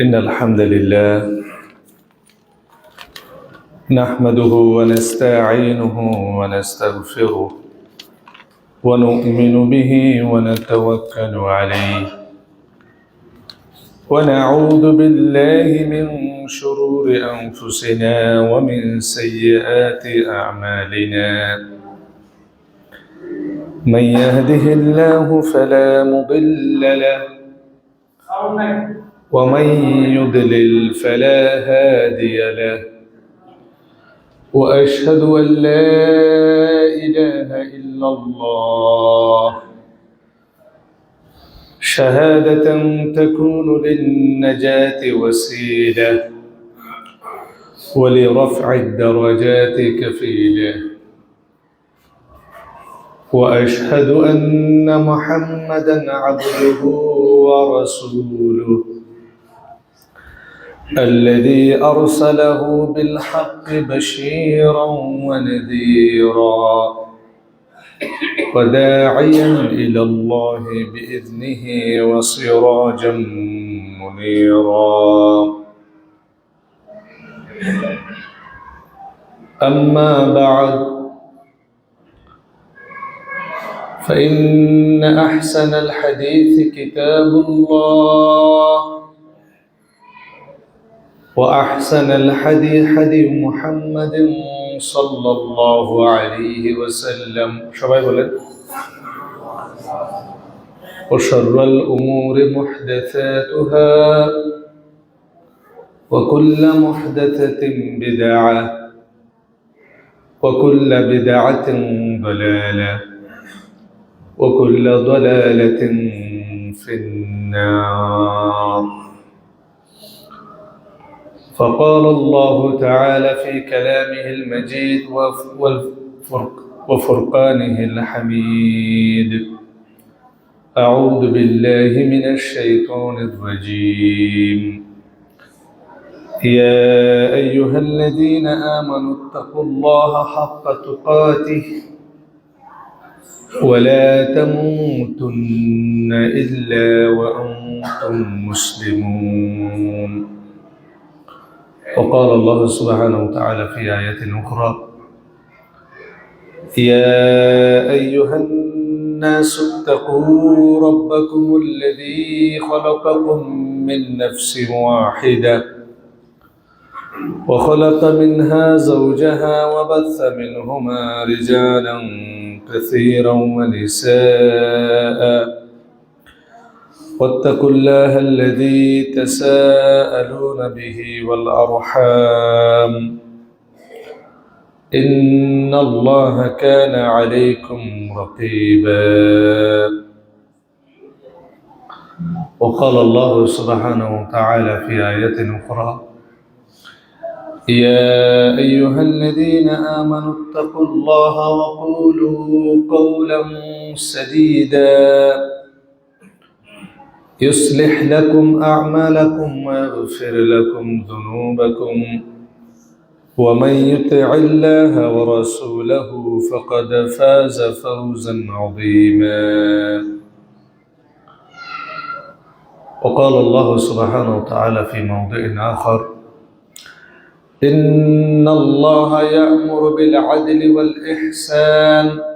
إن الحمد لله نحمده ونستعينه ونستغفره ونؤمن به ونتوكل عليه ونعوذ بالله من شرور أنفسنا ومن سيئات أعمالنا من يهده الله فلا مضل له ومن يضلل فلا هادي له وأشهد أن لا إله إلا الله شهادة تكون للنجاة وسيلة ولرفع الدرجات كفيلة وأشهد أن محمدًا عبده ورسوله الذي أرسله بالحق بشيرًا ونذيرًا وداعيًا إلى الله بإذنه وسراجًا منيرًا أما بعد فإن أحسن الحديث كتاب الله وأحسن الحديث حديث محمد صلى الله عليه وسلم وشر الأمور محدثاتها وكل محدثة بدعة وكل بدعة ضلالة وكل ضلالة في النار فقال الله تعالى في كلامه المجيد وفرقانه الحميد أعوذ بالله من الشيطان الرجيم يا أيها الذين آمنوا اتقوا الله حق تقاته ولا تموتن إلا وأنتم مسلمون وقال الله سبحانه وتعالى في آية أخرى يا أيها الناس اتقوا ربكم الذي خلقكم من نفس واحدة وخلق منها زوجها وبث منهما رجالا كثيرا ونساء واتقوا الله الذي تساءلون به والأرحام إن الله كان عليكم رقيبا وقال الله سبحانه وتعالى في آية أخرى يا أيها الذين آمنوا اتقوا الله وقولوا قولا سديدا يصلح لكم أعمالكم ويغفر لكم ذنوبكم ومن يطع الله ورسوله فقد فاز فوزا عظيما وقال الله سبحانه وتعالى في موضع آخر إن الله يأمر بالعدل والإحسان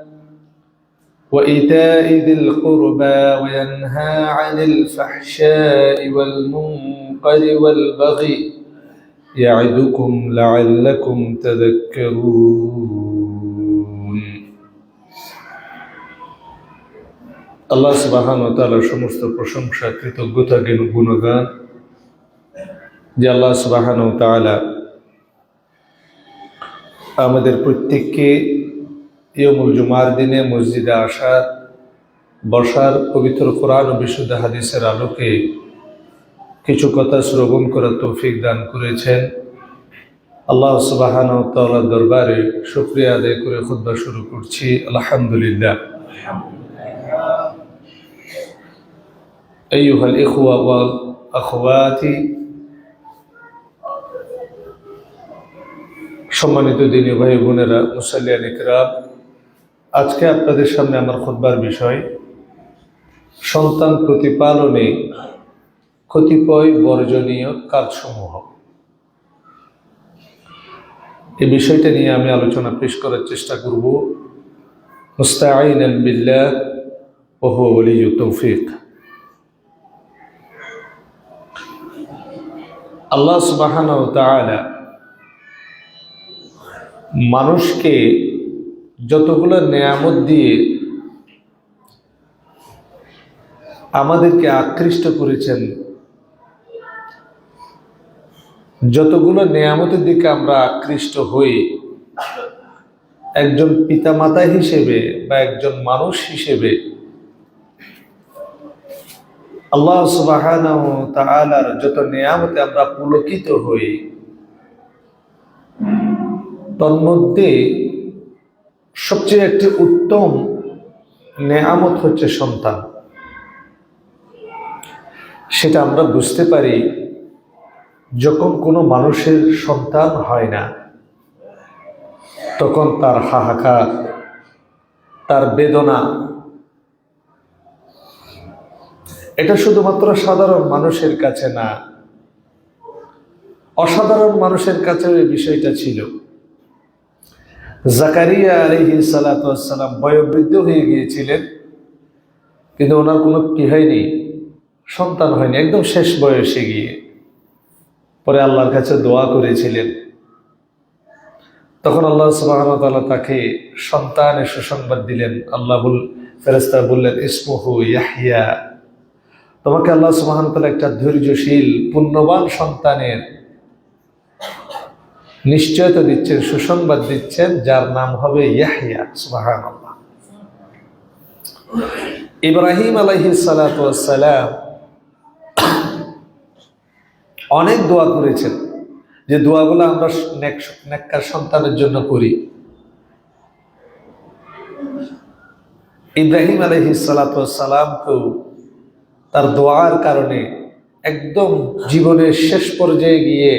وإيتاء ذي القربى وينهى عن الفحشاء والمنكر والبغي يعظكم لعلكم تذكرون আল্লাহ সুবহানাহু ওয়া তাআলার সমস্ত প্রশংসা কৃতজ্ঞতা গুণগান যে আল্লাহ সুবহানাহু ওয়া তাআলা আমাদের প্রত্যেককে ইয়ামুল জুমার দিনে মসজিদে আসার বসার পবিত্র কোরআন ও বিশুদ্ধ হাদিসের আলোকে কিছু কথা শ্রবণ করার তৌফিক দান করেছেন। আল্লাহ সুবহানাহু ওয়া তাআলার দরবারে শুকরিয়া আদায় করে খুতবা শুরু করছি। আলহামদুলিল্লাহ। আইয়ুহাল ইখওয়া ওয়াল আখওয়াতি, সম্মানিত দিনী ভাই বোনেরা, মুসাল্লিয়ান ইকরাম, আজকে আপনাদের সামনে আমার খুতবার বিষয় সন্তান প্রতিপালনে কতিপয় বর্জনীয় কাজসমূহ। এই বিষয়টা নিয়ে আমি আলোচনা পেশ করার চেষ্টা করব, মুস্তাঈনান বিল্লাহ ওয়া হুয়া ওয়ালিয়্যুত তাওফীক। আল্লাহ সুবহানাহু ওয়া তাআলা মানুষকে যতগুলো নেয়ামত দিয়ে আমাদেরকে আকৃষ্ট করেছেন, যতগুলো নেয়ামতের দিকে আমরা আকৃষ্ট হই, একজন পিতামাতা হিসেবে বা একজন মানুষ হিসেবে আল্লাহ সুবহানাহু ওয়া তাআলার যত নেয়ামতে আমরা পুলকিত হই, তন্মধ্যে সবচেয়ে একটি উত্তম নেয়ামত হচ্ছে সন্তান। সেটা আমরা বুঝতে পারি যখন কোনো মানুষের সন্তান হয় না, তখন তার হাহাকার, তার বেদনা, এটা শুধুমাত্র সাধারণ মানুষের কাছে না, অসাধারণ মানুষের কাছেও এই বিষয়টা ছিল। জাকারিয়া আলাইহিস সালাতু ওয়াস সালাম বয়োবৃদ্ধ হয়ে গিয়েছিলেন, কিন্তু ওনার কোনো কি হয়নি, সন্তান হয়নি, একদম শেষ বয়সে গিয়ে। পরে আল্লাহর কাছে দোয়া করেছিলেন, তখন আল্লাহ সুবহানাহু ওয়া তাআলা তাকে সন্তানের সুসংবাদ দিলেন। ফেরেশতা বললেন, ইসমুহু ইয়াহইয়া, তোমাকে আল্লাহ সুবহানাহু ওয়া তাআলা একটা ধৈর্যশীল পুণ্যবান সন্তানের নিশ্চয়তা দিচ্ছেন, সুসংবাদ দিচ্ছেন, যার নাম হবে ইয়াহইয়া। সুবহানাল্লাহ। ইব্রাহিম আলাইহিস সালাতু ওয়াস সালাম অনেক দোয়া করেছেন, যে দোয়াগুলো আমরা নেককার সন্তানের জন্য করি। ইব্রাহিম আলাইহিস সালাতু ওয়াস সালামকেও তার দোয়ার কারণে একদম জীবনের শেষ পর্যায়ে গিয়ে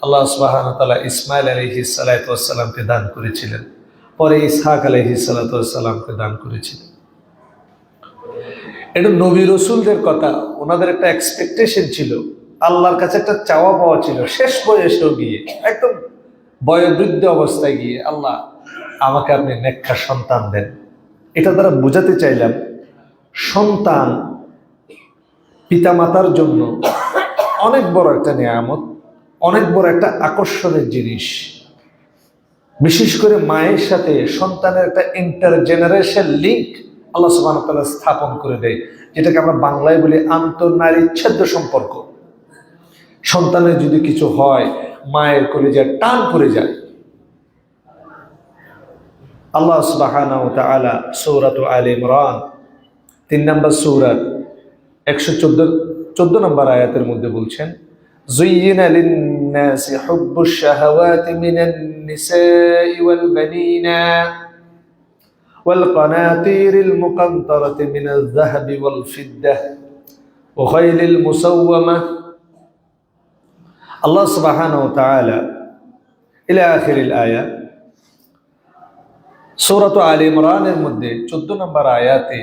আল্লাহ সুবহানাহু ওয়া তাআলা ইসমাঈল আলাইহিস সালাতু ওয়াস সালামকে দান করেছিলেন, পরে ইসহাক আলাইহিস সালাতু ওয়াস সালামকে দান করেছিলেন। এটা নবী রসুলদের কথা, ওনাদের একটা এক্সপেকটেশন ছিল, আল্লাহর কাছে একটা চাওয়া পাওয়া ছিল, শেষ বয়সেও গিয়ে, একদম বয়োবৃদ্ধ অবস্থায় গিয়ে, আল্লাহ আমাকে আপনি নেককার সন্তান দেন। এটা দ্বারা বোঝাতে চাইলাম, সন্তান পিতামাতার জন্য অনেক বড় একটা নিয়ামত, অনেক বড় একটা আকর্ষণের জিনিস। বিশেষ করে মায়ের সাথে সন্তানের একটা ইন্টারজেনারেশন লিঙ্ক আল্লাহ সুবহানাহু ওয়া তাআলা স্থাপন করে দেয়, যেটাকে আমরা বাংলায় বলি আন্তঃনারীচ্ছেদ্য সম্পর্ক। সন্তানের যদি কিছু হয়, মায়ের কলিজায় টান পড়ে যায়। আল্লাহ সুবহানাহু ওয়া তাআলা সূরাত আলে ইমরান 3 নম্বর সূরা 114 নম্বর আয়াতের মধ্যে বলছেন, যুয়্যিনা লিন-নাসি হুব্বুশ শাহাওয়াতি মিনান নিসাই ওয়াল বানিনা ওয়াল কানাতিরিল মুকান্তারাতি মিনাল যাহাবি ওয়াল ফিদ্দাহ ওয়া খাইলিল মুসাওয়ামা। আল্লাহ সুবহানাহু ওয়া তাআলা ইলা আখিরিল আয়াত সূরাত আলে ইমরানের মধ্যে 14 নম্বর আয়াতে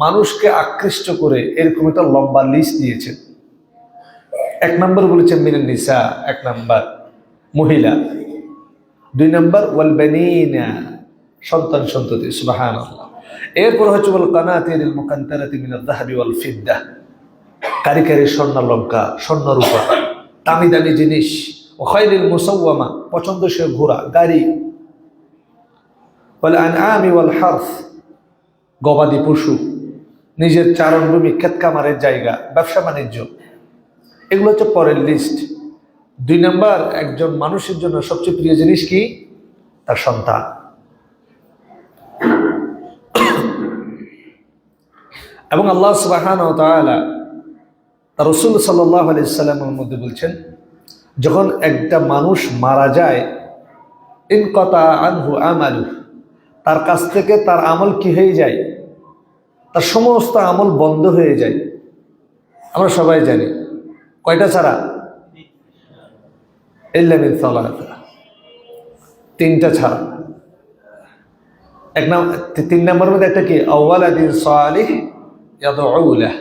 মানুষকে আকৃষ্ট করে এরকম একটা লম্বা লিস্ট দিয়েছেন। 1 নম্বর বলেছেন মিনান নিসা, 1 নম্বর মহিলা, 2 নম্বর ওয়াল বানিনা, সন্তান সন্ততি। সুবহানাল্লাহ। এরপর হচ্ছে ওয়াল কানাতিরিল মুকান্তারাতি মিনাল যাহাবি ওয়াল ফিদ্দাহ, কারি কারি স্বর্ণালঙ্কার, স্বর্ণরূপা, দামি দামি জিনিস। ও খাইলিল মুসাওয়ামা, পছন্দসই ঘোড়া, গাড়ি। ওয়াল আনআমি ওয়াল হারফ, গবাদি পশু, নিজের চারণভূমি, ক্ষেত খামারের জায়গা, ব্যবসা বাণিজ্য। এগুলো হচ্ছে পরের লিস্ট। 2 নম্বর, একজন মানুষের জন্য সবচেয়ে প্রিয় জিনিস কি? তার সন্তান। এবং আল্লাহ সুবহানাহু ওয়া তাআলা তার রাসূল সাল্লাল্লাহু আলাইহি সাল্লামের মধ্যে বলছেন, যখন একটা মানুষ মারা যায়, ইনকাতা আনহু আমালু, তার কাছ থেকে তার আমল কি হয়ে যায়? তার সমস্ত আমল বন্ধ হয়ে যায়। আমরা সবাই জানি, কয়টা ছাড়া? ইল্লা মিন সালাত, 3টা ছাড়া। 3 নম্বরের মধ্যে একটা কি? আওয়ালাদিন সালিহ ইয়াদউ লাহ,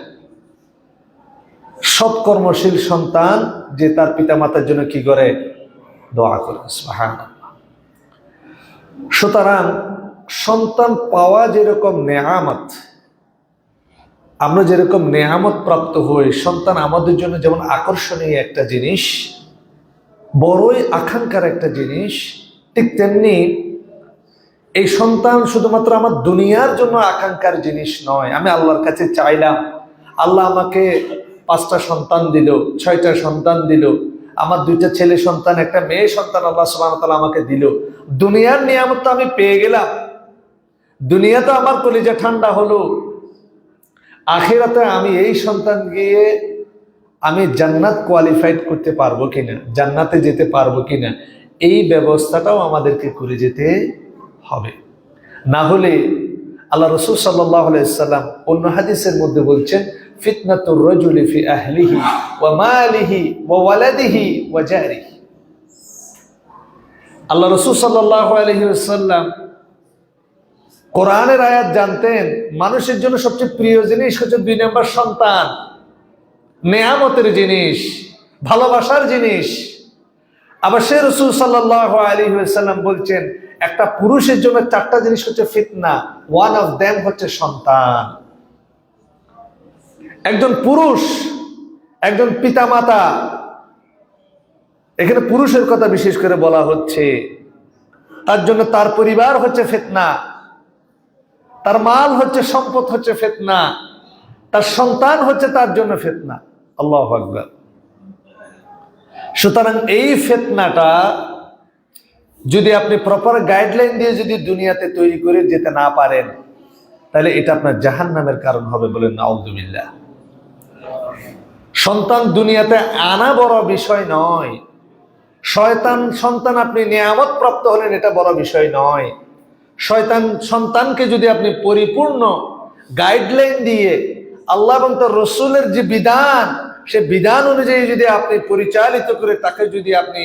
সৎকর্মশীল সন্তান যে তার পিতামাতার জন্য কি করে? দোয়া করে। সুবহানাল্লাহ। সুতরাং সন্তান পাওয়া যেরকম নেয়ামত, আমরা যেরকম নেয়ামত প্রাপ্ত হই, সন্তান আমাদের জন্য যেমন আকর্ষণীয় একটা জিনিস, বড়ই আকাঙ্ক্ষার একটা জিনিস, ঠিক তেমনি এই সন্তান শুধুমাত্র আমার দুনিয়ার জন্য আকাঙ্ক্ষার জিনিস নয়। আমি আল্লাহর কাছে চাইলাম, আল্লাহ আমাকে 5টা সন্তান দিল, 6টা সন্তান দিল, আমার 2টা ছেলে সন্তান, একটা মেয়ে সন্তান আল্লাহ সুবহানাহু ওয়া তাআলা আমাকে দিল। দুনিয়ার নিয়ামত তো আমি পেয়ে গেলাম, দুনিয়া তো আমার কলিজা ঠান্ডা হলো, আখিরাতে আমি এই সন্তান গিয়ে আমি জান্নাত কোয়ালিফাইড করতে পারবো কিনা, জান্নাতে যেতে পারবো কিনা, এই ব্যবস্থাটাও আমাদেরকে করে যেতে হবে। না হলে আল্লাহ রাসূল সাল্লাল্লাহু আলাইহি সাল্লাম অন্য হাদিসের মধ্যে বলছেন, ফিতনাতুর রাজুলি ফি আহলিহি ওয়া মালিহি ওয়া ওয়ালাদিহি ওয়া জারিহি। আল্লাহ রাসূল সাল্লাল্লাহু আলাইহি ওয়াসাল্লাম কোরআনের আয়াত জানতেন, মানুষের জন্য সবচেয়ে প্রিয় জিনিস হচ্ছে 2 নম্বর সন্তান, নেয়ামতের জিনিস, ভালোবাসার জিনিস। আবার সে রাসূল সাল্লাল্লাহু আলাইহি ওয়াসাল্লাম বলছেন, একটা পুরুষের জন্য 4টা জিনিস হচ্ছে ফিতনা, ওয়ান অফ দেম হচ্ছে সন্তান। একজন পুরুষ, একজন পিতামাতা, এখানে পুরুষের কথা বিশেষ করে বলা হচ্ছে, তার জন্য তার পরিবার হচ্ছে ফিতনা, তার মাল হচ্ছে, সম্পদ হচ্ছে ফিতনা, তার সন্তান হচ্ছে তার জন্য ফিতনা। আল্লাহু আকবার। সুতরাং এই ফিতনাটা যদি আপনি প্রপার গাইডলাইন দিয়ে যদি দুনিয়াতে তৈরি করে যেতে না পারেন, তাহলে এটা আপনার জাহান্নামের কারণ হবে, বলেন নাউযুবিল্লাহ। সন্তান দুনিয়াতে আনা বড় বিষয় নয়, সন্তান আপনি নিয়ামত প্রাপ্ত হলেন, এটা বড় বিষয় নয়। সন্তানকে যদি আপনি পরিপূর্ণ গাইডলাইন দিয়ে আল্লাহ এবং তার রাসূলের যে বিধান, সে বিধান অনুযায়ী যদি আপনি পরিচালিত করে তাকে যদি আপনি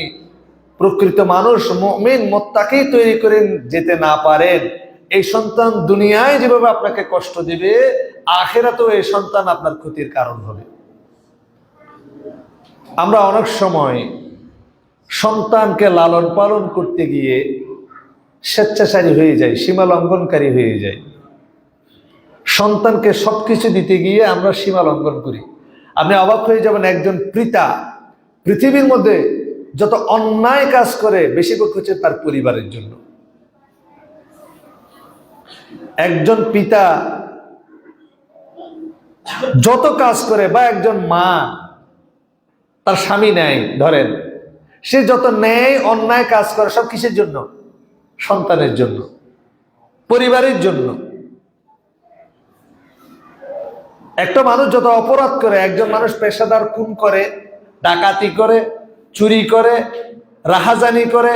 প্রকৃত মানুষ, মুমিন, মুত্তাকি তৈরি করে যেতে না পারেন, এই সন্তান দুনিয়ায় যেভাবে আপনাকে কষ্ট দিবে, আখিরাতেও এই সন্তান আপনার ক্ষতির কারণ হবে। আমরা অনেক সময় সন্তানকে লালন পালন করতে গিয়ে স্বেচ্ছাচারী হয়ে যায়, সীমা লঙ্ঘনকারী হয়ে যায়। সন্তানকে সবকিছু দিতে গিয়ে আমরা সীমা লঙ্ঘন করি। আপনি অবাক হয়ে যাবেন, একজন পিতা পৃথিবীর মধ্যে যত অন্যায় কাজ করে বেশিরভাগ হচ্ছে তার পরিবারের জন্য। একজন পিতা যত কাজ করে, বা একজন মা তার স্বামী নেয়, ধরেন সে যত ন্যায় অন্যায় কাজ করে, সব কিসের জন্য? সন্তানের জন্য, পরিবারের জন্য। একটা মানুষ যত অপরাধ করে, একজন মানুষ পেশাদার খুন করে, ডাকাতি করে, চুরি করে, রাহাজানি করে,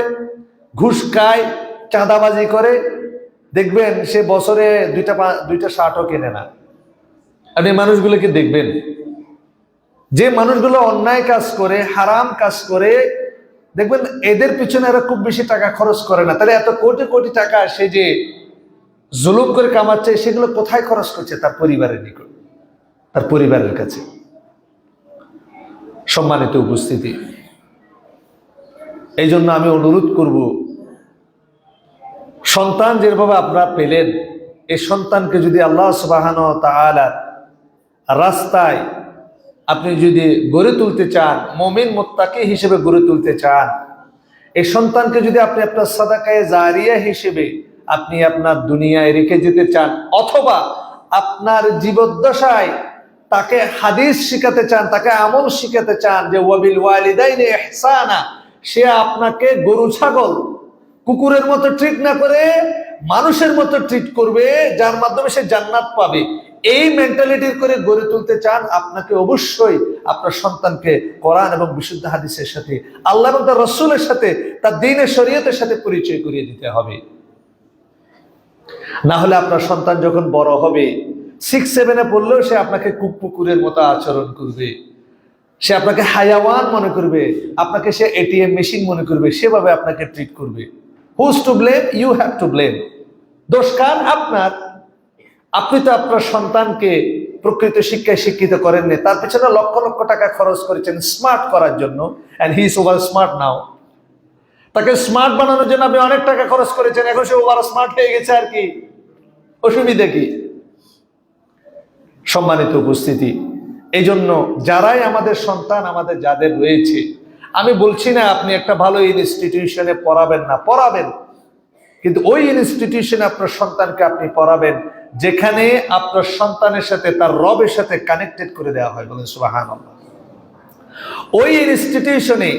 ঘুষ খায়, চাঁদাবাজি করে, দেখবেন সে বছরে 2টা শার্টও কেনে না। আপনি মানুষগুলোকে দেখবেন, যে মানুষগুলো অন্যায় কাজ করে, হারাম কাজ করে, দেখবেন এদের পিছনে এরা খুব বেশি টাকা খরচ করে না। তাহলে এত কোটি কোটি টাকা সে যে জুলুম করে কামাচ্ছে, সেগুলো কোথায় খরচ করছে? তার পরিবারের নিকট, তার পরিবারের কাছে। সম্মানিত উপস্থিতি, এই জন্য আমি অনুরোধ করব, সন্তান যেভাবে আপনারা পেলেন, এই সন্তানকে যদি আল্লাহ সুবহানাহু ওয়া তাআলা রাস্তায় আপনি যদি গড়ে তুলতে চান, মুমিন মুত্তাকি হিসেবে গড়ে তুলতে চান, এই সন্তানকে যদি আপনি আপনার সাদাকায়ে জারিয়া হিসেবে আপনি আপনার দুনিয়ায় রেখে যেতে চান, অথবা আপনার জীবদ্দশায় তাকে হাদিস শিখাতে চান, তাকে আমল শিখাতে চান, যে ওয়াবিল ওয়ালিদাইনি ইহসানা, সে আপনাকে গরু ছাগল কুকুরের মতো ট্রিট না করে মানুষের মতো ট্রিট করবে, যার মাধ্যমে সে জান্নাত পাবে, এই মেন্টালিটির করে গড়ে তুলতে চান, আপনাকে অবশ্যই আপনার সন্তানকে কোরআন এবং বিশুদ্ধ হাদিসের সাথে, আল্লাহ এবং তার রাসূলের সাথে, তার দ্বীনের শরীয়তের সাথে পরিচয় করিয়ে দিতে হবে। না হলে আপনার সন্তান যখন বড় হবে, 6-7 পড়লেও সে আপনাকে কুকুরের মতো আচরণ করবে, সে আপনাকে হায়াওয়ান মনে করবে, আপনাকে সে এটিএম মেশিন মনে করবে, সেভাবে আপনাকে ট্রিট করবে। Who's to blame? You have to blame. দোষ কার? আপনার। আপনি তো আপনার সন্তানকে প্রকৃত শিক্ষায় শিক্ষিত করেননি, তার পিছনে লক্ষ লক্ষ টাকা খরচ করেছেন স্মার্ট করার জন্য, and he is over smart now. তাকে স্মার্ট বানানোর জন্য আপনি অনেক টাকা খরচ করেছেন, এখন সে ওভার স্মার্ট হয়ে গেছে, আর কি অসুবিধা কি? সম্মানিত উপস্থিতি, এই জন্য যারাই আমাদের সন্তান, আমাদের যাদের রয়েছে, আমি বলছি না আপনি একটা ভালো ইনস্টিটিউশনে পড়াবেন না, পড়াবেন, কিন্তু ওই ইনস্টিটিউশনে আপনার সন্তানকে আপনি পড়াবেন যেখানে আপনার সন্তানের সাথে তার রবের সাথে কানেক্টেড করে দেওয়া হয়। বলেন সুবহানাল্লাহ। ওই ইনস্টিটিউশনে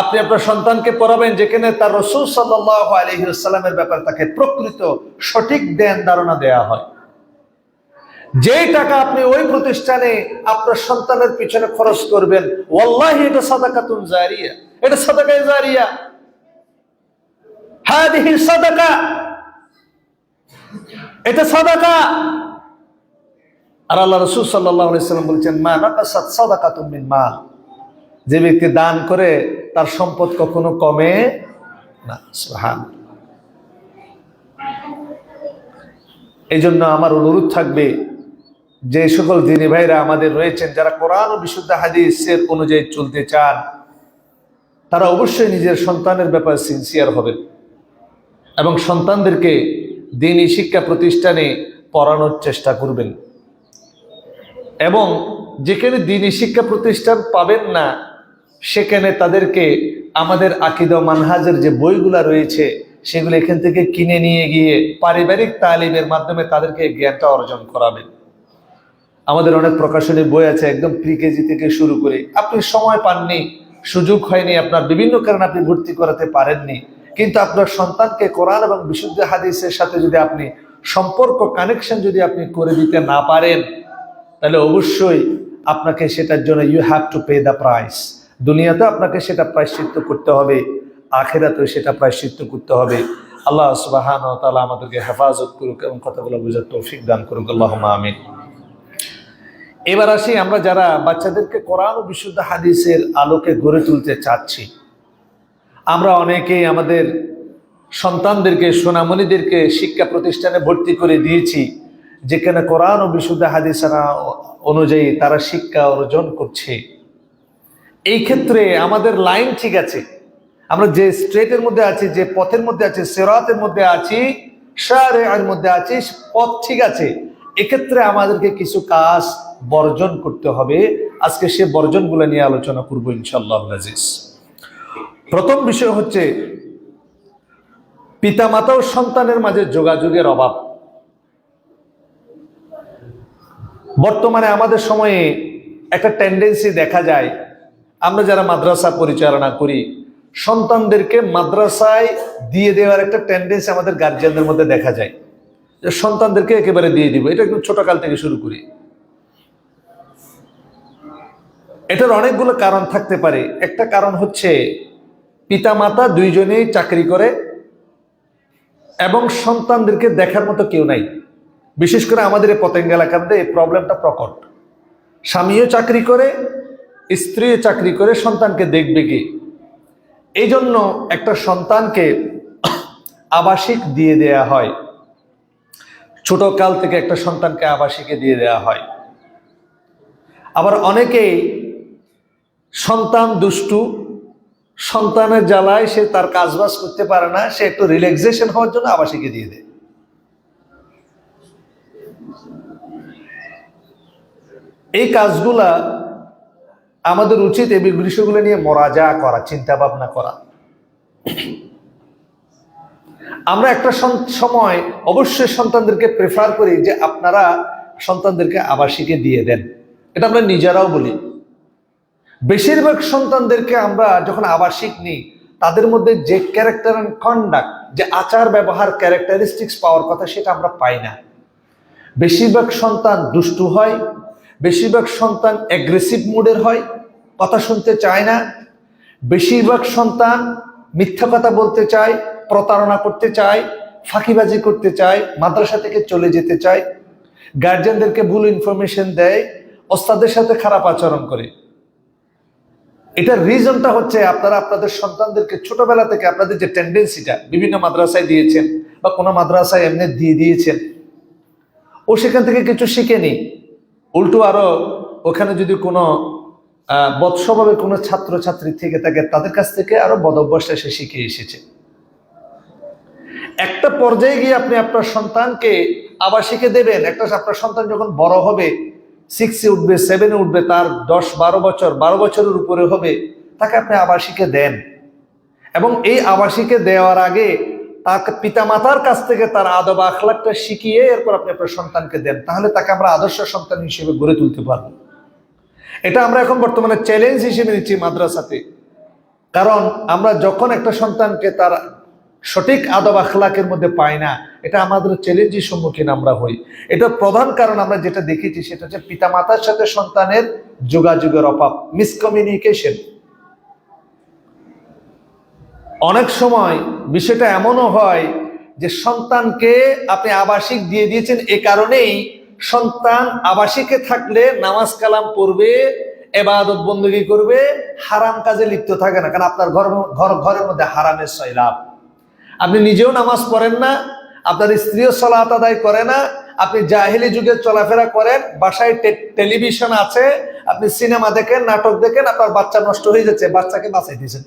আপনি আপনার সন্তানকে পড়াবেন যেখানে তার রাসূল সাল্লাল্লাহু আলাইহি ওয়াসাল্লামের ব্যাপারে তাকে প্রকৃত সঠিক জ্ঞান ধারণা দেওয়া হয়। যে টাকা আপনি ওই প্রতিষ্ঠানে আপনার সন্তানের পিছনে খরচ করবেন, ওয়াল্লাহি এটা সাদাকাতুন জারিয়া, এটা সাদাকায়ে জারিয়া, হাদিহি সাদাকা, এটা সাদাকা। আর আল্লাহ রাসূল সাল্লাল্লাহু আলাইহি ওয়াসাল্লাম বলেছেন, মা নাকাসাত সাদাকাতুন মিন মাল, যে ব্যক্তি দান করে তার সম্পদ কখনো কমে না। সুবহানাল্লাহ। এই জন্য আমার অনুরোধ থাকবে, যে সকল দিনী ভাইরা আমাদের রয়েছেন যারা কোরআন ও বিশুদ্ধ হাদিসের অনুযায়ী চলতে চান, তারা অবশ্যই নিজের সন্তানের ব্যাপারে সিনসিয়ার হবেন এবং সন্তানদেরকে দ্বীনি শিক্ষা প্রতিষ্ঠানে পড়ানোর চেষ্টা করবেন। এবং যেখানে দ্বীনি শিক্ষা প্রতিষ্ঠান পাবেন না, সেখানে তাদেরকে আমাদের আকীদা মানহাজের যে বইগুলা রয়েছে সেগুলো এখান থেকে কিনে নিয়ে গিয়ে পারিবারিক তালিমের মাধ্যমে তাদেরকে জ্ঞানটা অর্জন করাবেন। আমাদের অনেক প্রকাশনী বই আছে, একদম প্রিকেজি থেকে শুরু করে, আপনি সময় পাননি, সুযোগ হয়নি, আপনার বিভিন্ন কারণে আপনি ভর্তি করাতে পারেননি, কিন্তু আপনার সন্তানকে কোরআন এবং বিশুদ্ধ হাদিসের সাথে যদি আপনি সম্পর্ক কানেকশন যদি আপনি করে দিতে না পারেন, তাহলে অবশ্যই আপনাকে সেটার জন্য you have to pay the price. দুনিয়াতে আপনাকে সেটা প্রায়শ্চিত্ত করতে হবে, আখিরাতেও সেটা প্রায়শ্চিত্ত করতে হবে। আল্লাহ সুবহানাহু ওয়া তাআলা আমাদেরকে হেফাজত করুক এবং কথাগুলো বোঝার তৌফিক দান করুক। আল্লাহুম্মা আমিন। এবার আসি, আমরা যারা বাচ্চাদেরকে কোরআন ও বিশুদ্ধ হাদিসের আলোকে গড়ে তুলতে চাচ্ছি, আমরা অনেকেই আমাদের সন্তানদেরকে, সোনামণিদেরকে শিক্ষা প্রতিষ্ঠানে ভর্তি করে দিয়েছি যেখানে কোরআন ও বিশুদ্ধ হাদিস অনুযায়ী তারা শিক্ষা অর্জন করছে। এই ক্ষেত্রে আমাদের লাইন ঠিক আছে, আমরা যে স্ট্রেটের মধ্যে আছি, যে পথের মধ্যে আছি, সিরাতের মধ্যে আছি, শারিআর মধ্যে আছি, পথ ঠিক আছে। এক্ষেত্রে আমাদেরকে কিছু কাজ বর্জন করতে হবে। আজকে সে বর্জনগুলো নিয়ে আলোচনা করবো ইনশাআল্লাহ আজিজ। প্রথম বিষয় হচ্ছে পিতামাতা ও সন্তানের মাঝে যোগাযোগের অভাব। বর্তমানে আমাদের সময়ে একটা টেন্ডেন্সি দেখা যায়, আমরা যারা মাদ্রাসা পরিচালনা করি, সন্তানদেরকে মাদ্রাসায় দিয়ে দেওয়ার একটা টেন্ডেন্সি আমাদের গার্জিয়ানদের মধ্যে দেখা যায়, যে সন্তানদেরকে একেবারে দিয়ে দিব। এটা একদম ছোটকাল থেকে শুরু করি। এটার অনেকগুলো কারণ থাকতে পারে। একটা কারণ হচ্ছে পিতামাতা দুইজনেই চাকরি করে এবং সন্তানদেরকে দেখার মতো কেউ নাই। বিশেষ করে আমাদের এই পতেঙ্গা এলাকার মধ্যে এই প্রবলেমটা প্রকট। স্বামীও চাকরি করে, স্ত্রীও চাকরি করে, সন্তানকে দেখবে কি? এই জন্য একটা সন্তানকে আবাসিক দিয়ে দেয়া হয়, ছোট কাল থেকে একটা সন্তানকে আবাসিকে দিয়ে দেয়া হয়। আবার অনেকেই সন্তান দুষ্টু, সন্তানের জ্বালায় সে তার কাজবাজ করতে পারে না, সে একটু রিল্যাক্সেশন হওয়ার জন্য আবাসিকে দিয়ে দেয়। এই কাজগুলা আমাদের উচিত এই বিষয়গুলো নিয়ে মোরাজা করা, চিন্তা ভাবনা করা। আমরা একটা সময় অবশ্যই সন্তানদেরকে প্রেফার করি যে আপনারা সন্তানদেরকে আবাসিকে দিয়ে দেন, এটা আমরা নিজেরাও বলি। বেশিরভাগ সন্তানদেরকে আমরা যখন আবাসিক নিই, তাদের মধ্যে যে ক্যারেক্টার অ্যান্ড কন্ডাক্ট, যে আচার ব্যবহার ক্যারেক্টারিস্টিক্স পাওয়ার কথা, সেটা আমরা পাই না। বেশিরভাগ সন্তান দুষ্টু হয়, বেশিরভাগ সন্তান অ্যাগ্রেসিভ মুডের হয়, কথা শুনতে চায় না, বেশিরভাগ সন্তান মিথ্যা কথা বলতে চায়, প্রতারণা করতে চায়, ফাঁকিবাজি করতে চায়, মাদ্রাসা থেকে চলে যেতে চায়, গার্জিয়ানদেরকে ভুল ইনফরমেশন দেয়, ওস্তাদের সাথে খারাপ আচরণ করে। এটার রিজনটা হচ্ছে আপনারা আপনাদের সন্তানদেরকে ছোটবেলা থেকে আপনাদের যে টেন্ডেন্সিটা বিভিন্ন মাদ্রাসায় দিয়েছেন বা কোনো মাদ্রাসায় এমনি দিয়ে দিয়েছেন, ও সেখান থেকে কিছু শিখেনি, উল্টো আরো ওখানে যদি কোনো বৎস্বভাবে কোনো ছাত্রছাত্রী থেকে থাকে, তাদের কাছ থেকে আরো বদ অভ্যাসটা সে শিখে এসেছে। একটা পর্যায়ে গিয়ে আপনি আপনার সন্তানকে আবাসিকে দেবেন। আপনার সন্তান যখন বড় হবে, 6-এ উঠবে, 7-এ উঠবে, তার 10-12 বছর, 12 বছরের উপরে হবে, তাকে আপনি আবাসিকে দেন। এবং এই আবাসিকে দেওয়ার আগে তাকে পিতামাতার কাছ থেকে তার আদব আখলাকটা শিখিয়ে এরপর আপনি আপনার সন্তানকে দেন। তাহলে তাকে আমরা আদর্শ সন্তান হিসেবে গড়ে তুলতে পারবো। এটা আমরা এখন বর্তমানে চ্যালেঞ্জ হিসেবে নিচ্ছি মাদ্রাসাতে। কারণ আমরা যখন একটা সন্তানকে তার সঠিক আদব আখলাকের মধ্যে পাই না, এটা আমাদের চ্যালেঞ্জের সম্মুখীন আমরা হই। এটার প্রধান কারণ আমরা যেটা দেখেছি সেটা হচ্ছে পিতামাতার সাথে সন্তানের যোগাযোগের অভাব, মিসকমিউনিকেশন। অনেক সময় বিষয়টা এমনও হয় যে সন্তানকে আপনি আবাসিক দিয়ে দিয়েছেন, এ কারণেই সন্তান আবাসিকে থাকলে নামাজ কালাম পড়বে, ইবাদত বندگی করবে, হারাম কাজে লিপ্ত থাকে না। কারণ আপনার ঘরের মধ্যে হারামের সয়লাব। আপনি নিজেও নামাজ পড়েন না, আপনার স্ত্রীও সালাত আদায় করে না, আপনি জাহেলি যুগে চলাফেরা করেন, বাসায় টেলিভিশন আছে, আপনি সিনেমা দেখেন, নাটক দেখেন, আপনার বাচ্চা নষ্ট হয়ে যাচ্ছে, বাচ্চাকে বাঁচাই দিয়েছেন।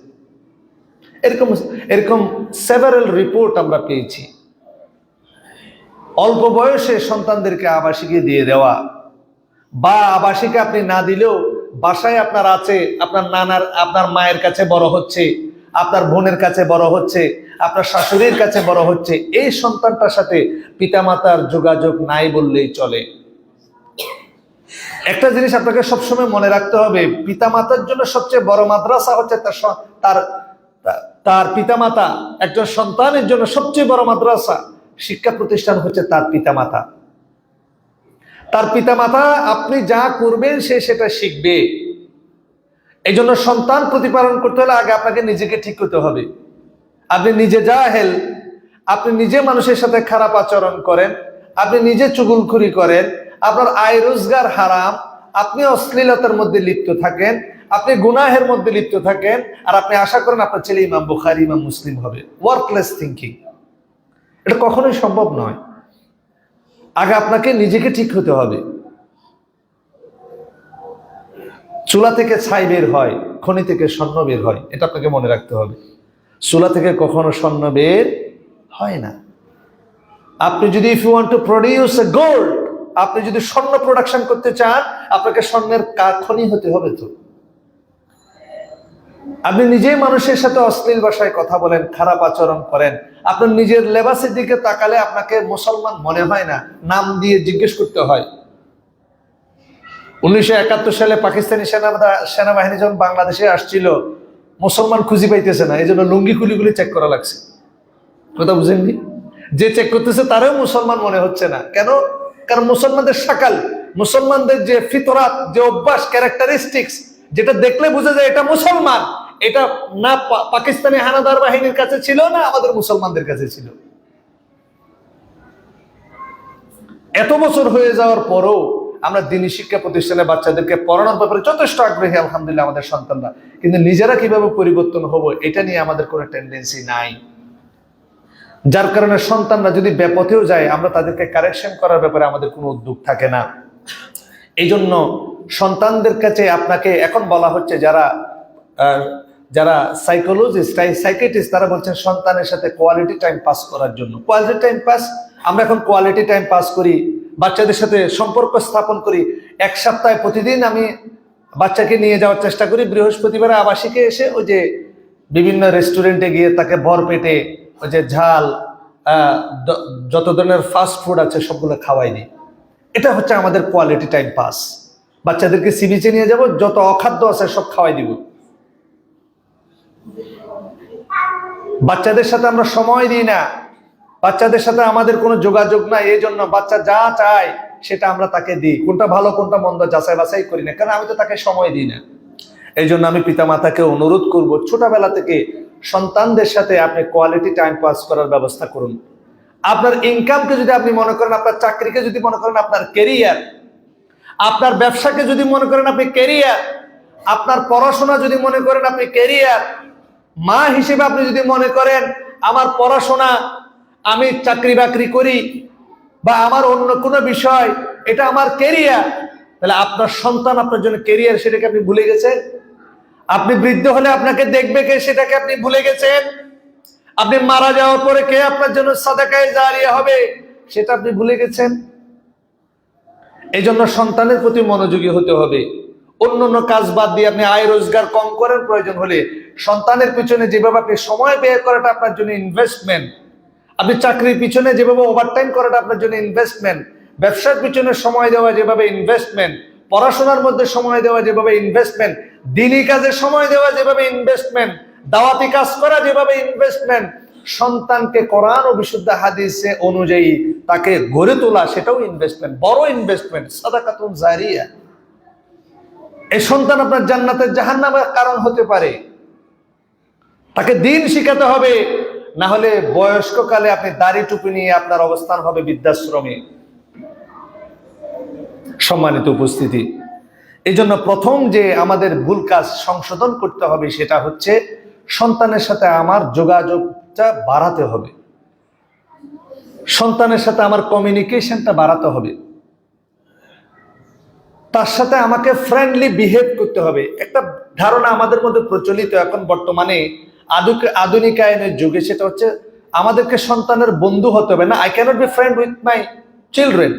এরকম সেভারাল রিপোর্ট আমরা পেয়েছি। অল্প বয়সে সন্তানদেরকে আবাসিকে দিয়ে দেওয়া, বা আবাসিকে আপনি না দিলেও বাসায় আপনার আছে, আপনার মায়ের কাছে বড় হচ্ছে, আপনার বোনের কাছে বড় হচ্ছে, আপনার শাশুড়ির কাছে বড় হচ্ছে, এই সন্তানটার সাথে পিতামাতার যোগাযোগ নাই বললেই চলে। একটা জিনিস আপনাকে সবসময় মনে রাখতে হবে, পিতামাতার জন্য সবচেয়ে বড় মাদ্রাসা হচ্ছে তার পিতামাতা। একজন সন্তানের জন্য সবচেয়ে বড় মাদ্রাসা, শিক্ষা প্রতিষ্ঠান হচ্ছে তার পিতামাতা। তার পিতামাতা আপনি যা করবেন সে সেটা শিখবে। এই জন্য সন্তান প্রতিপালন করতে হলে আগে আপনাকে নিজেকে ঠিক করতে হবে। আপনি নিজে জাহেল, আপনি নিজে মানুষের সাথে খারাপ আচরণ করেন, আপনি নিজে চুগলখুরি করেন, আপনার আয় রোজগার হারাম, আপনি অশ্লীলতার মধ্যে লিপ্ত থাকেন, আপনি গুনাহের মধ্যে লিপ্ত থাকেন, আর আপনি আশা করেন আপনার ছেলে ইমাম বুখারী, ইমাম মুসলিম হবে। ওয়ার্কলেস থিঙ্কিং, এটা কখনোই সম্ভব নয়। আগে আপনাকে নিজেকে ঠিক হতে হবে। চুলা থেকে ছাই বের হয়, খনি থেকে স্বর্ণ বের হয়, এটা আপনাকে মনে রাখতে হবে। চুলা থেকে কখনো স্বর্ণ বের হয় না। আপনি যদি if you want to produce a gold, আপনি যদি স্বর্ণ প্রোডাকশন করতে চান, আপনাকে স্বর্ণের খনি হতে হবে। তো আপনি নিজেই মানুষের সাথে অশ্লীল ভাষায় কথা বলেন, খারাপ আচরণ করেন, আপনার নিজের লেবাসের দিকে তাকালে আপনাকে মুসলমান মনে হয় না, নাম দিয়ে জিজ্ঞেস করতে হয়। 1971 সালে পাকিস্তানি সেনাবাহিনী যখন বাংলাদেশে আসছিল, মুসলমান খুঁজে পাইতেছে না, এই জন্য লুঙ্গি খুলিগুলি চেক করা লাগছে। কথা বুঝেননি? যে চেক করতেছে তারাও মুসলমান মনে হচ্ছে না। কেন? কারণ মুসলমানদের শাকাল, মুসলমানদের যে ফিতরাত, যে অভ্যাস, ক্যারেক্টারিস্টিক্স, যেটা দেখলে বোঝা যায় এটা মুসলমান, এটা না পাকিস্তানি হানাদার বাহিনীর কাছে ছিল, না আমাদের মুসলমানদের কাছে ছিল। এত বছর হয়ে যাওয়ার পরও আমরা দিনী শিক্ষা প্রতিষ্ঠানে বাচ্চাদেরকে পড়ানোর ব্যাপারে যথেষ্ট আগ্রহী, আলহামদুলিল্লাহ, আমাদের সন্তানরা। কিন্তু নিজেরা কিভাবে পরিবর্তন হবো এটা নিয়ে আমাদের কোনো টেন্ডেন্সি নাই। যার কারণে সন্তানরা যদি বেপথেও যায়, আমরা তাদেরকে কারেকশন করার ব্যাপারে আমাদের কোনো উদ্যোগ থাকে না। এই জন্য সন্তানদের কাছে আপনাকে এখন বলা হচ্ছে, যারা সাইকোলজিস্ট, সাইকিয়াট্রিস্ট, তারা বলছেন সন্তানের সাথে কোয়ালিটি টাইম পাস করার জন্য। কোয়ালিটি টাইম পাস, আমরা এখন কোয়ালিটি টাইম পাস করি, বাচ্চাদের সাথে সম্পর্ক স্থাপন করি। এক সপ্তাহে প্রতিদিন আমি বাচ্চাকে নিয়ে যাওয়ার চেষ্টা করি, বৃহস্পতিবার আবাসিকে এসে ওই যে বিভিন্ন রেস্টুরেন্টে গিয়ে তাকে ভর পেটে ওই যে ঝাল, যত ধরনের ফাস্ট ফুড আছে সবগুলো খাওয়াই দিই। এটা হচ্ছে আমাদের কোয়ালিটি টাইম পাস। বাচ্চাদেরকে সি বিচে নিয়ে যাব, যত অখাদ্য আছে সব খাওয়াই দিব। বাচ্চাদের সাথে আমরা সময় দিই না, বাচ্চাদের সাথে আমাদের কোনো যোগাযোগ নাই। এই জন্য বাচ্চা যা চায় সেটা আমরা তাকে দিই, কোনটা ভালো কোনটা মন্দ যাচাই বাছাই করি না, কারণ আমি তো তাকে সময় দিই না। এই জন্য আমি পিতামাতাকে অনুরোধ করব, ছোটবেলা থেকে সন্তানদের সাথে আপনি কোয়ালিটি টাইম পাস করার ব্যবস্থা করুন। আপনার ইনকামকে যদি আপনি মনে করেন, আপনার চাকরিকে যদি মনে করেন আপনার কেরিয়ার, আপনার ব্যবসাকে যদি মনে করেন আপনি কেরিয়ার, আপনার পড়াশোনা যদি মনে করেন আপনি কেরিয়ার, মা হিসেবে আপনি যদি মনে করেন আমার পড়াশোনা, আমি চাকরি বাকরি করি, বা আমার অন্য কোনো বিষয়, এটা আমার কেরিয়ার, তাহলে আপনার সন্তান আপনার জন্য কেরিয়ার, সেটাকে আপনি ভুলে গেছেন। আপনি বৃদ্ধ হলে আপনাকে দেখবে কে, সেটাকে আপনি ভুলে গেছেন। আপনি মারা যাওয়ার পরে কে আপনার জন্য সাদাকায়ে জারিয়া হবে, সেটা আপনি ভুলে গেছেন। এই জন্য সন্তানের প্রতি মনোযোগী হতে হবে। অন্য কাজ বাদ দিয়ে আপনি আয় রোজগার কম করার প্রয়োজন হলে সন্তানের পিছনে যেভাবে আপনি সময় ব্যয় করাটা আপনার জন্য ইনভেস্টমেন্ট, আপনি চাকরির পিছনে যেভাবে ওভারটাইম করাটা আপনার জন্য ইনভেস্টমেন্ট, ব্যবসার পিছনে সময় দেওয়া যেভাবে ইনভেস্টমেন্ট, পড়াশোনার মধ্যে সময় দেওয়া যেভাবে ইনভেস্টমেন্ট, দিনী কাজে সময় দেওয়া যেভাবে ইনভেস্টমেন্ট, দাওয়াতি কাজ করা যেভাবে ইনভেস্টমেন্ট, সন্তানকে কোরআন ও বিশুদ্ধ হাদিসে অনুযায়ী তাকে গড়ে তোলা, সেটাও ইনভেস্টমেন্ট, বড় ইনভেস্টমেন্ট, সাদাকাতুন জারিয়া। এই সন্তান আপনার জান্নাতের জাহান্নামের কারণ হতে পারে। তাকে দিন শিখাতে হবে, না হলে বয়স্ককালে আপনি দাড়ি টুপি নিয়ে আপনার অবস্থান হবে বৃদ্ধাশ্রমে। সম্মানিত উপস্থিতি, এই জন্য প্রথম যে আমাদের ভুল কাজ সংশোধন করতে হবে সেটা হচ্ছে সন্তানের সাথে আমার যোগাযোগটা বাড়াতে হবে, সন্তানের সাথে আমার কমিউনিকেশনটা বাড়াতে হবে, তার সাথে আমাকে ফ্রেন্ডলি বিহেভ করতে হবে। একটা ধারণা আমাদের মধ্যে প্রচলিত এখন বর্তমানে আধুনিকায়নের যুগে, সেটা হচ্ছে আমাদেরকে সন্তানের বন্ধু হতে হবে না। I cannot be friend with my children,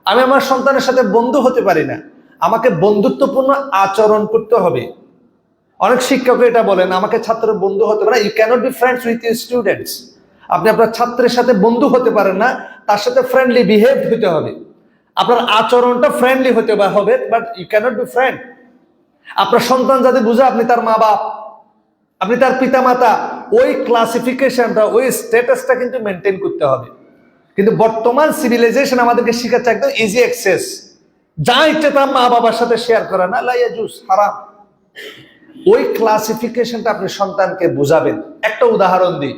আমি আমার সন্তানের সাথে বন্ধু হতে পারি না, আমাকে বন্ধুত্বপূর্ণ আচরণ করতে হবে। অনেক শিক্ষক এটা বলেন, আমাকে ছাত্রের বন্ধু হতে পারে না। You cannot be friends with your students. আপনি আপনার ছাত্রের সাথে বন্ধু হতে পারেন না, তার সাথে ফ্রেন্ডলি বিহেভ হতে হবে, আপনার আচরণটা ফ্রেন্ডলি হতে হবে, but you cannot be friend. আপনার সন্তান যাতে বুঝে আপনি তার মা বাপ, আপনি তার পিতা মাতা, ওই ক্লাসিফিকেশনটা, ওই স্ট্যাটাসটা কিন্তু মেনটেন করতে হবে। কিন্তু বর্তমান সিভিলাইজেশন আমাদেরকে শিখাচ্ছে একদম ইজি অ্যাক্সেস, যা ইচ্ছে তার মা বাবার সাথে শেয়ার করা, না লা ইয়াজুজ, হারাম। ওই ক্লাসিফিকেশনটা আপনি সন্তানকে বুঝাবেন। একটা উদাহরণ দিই,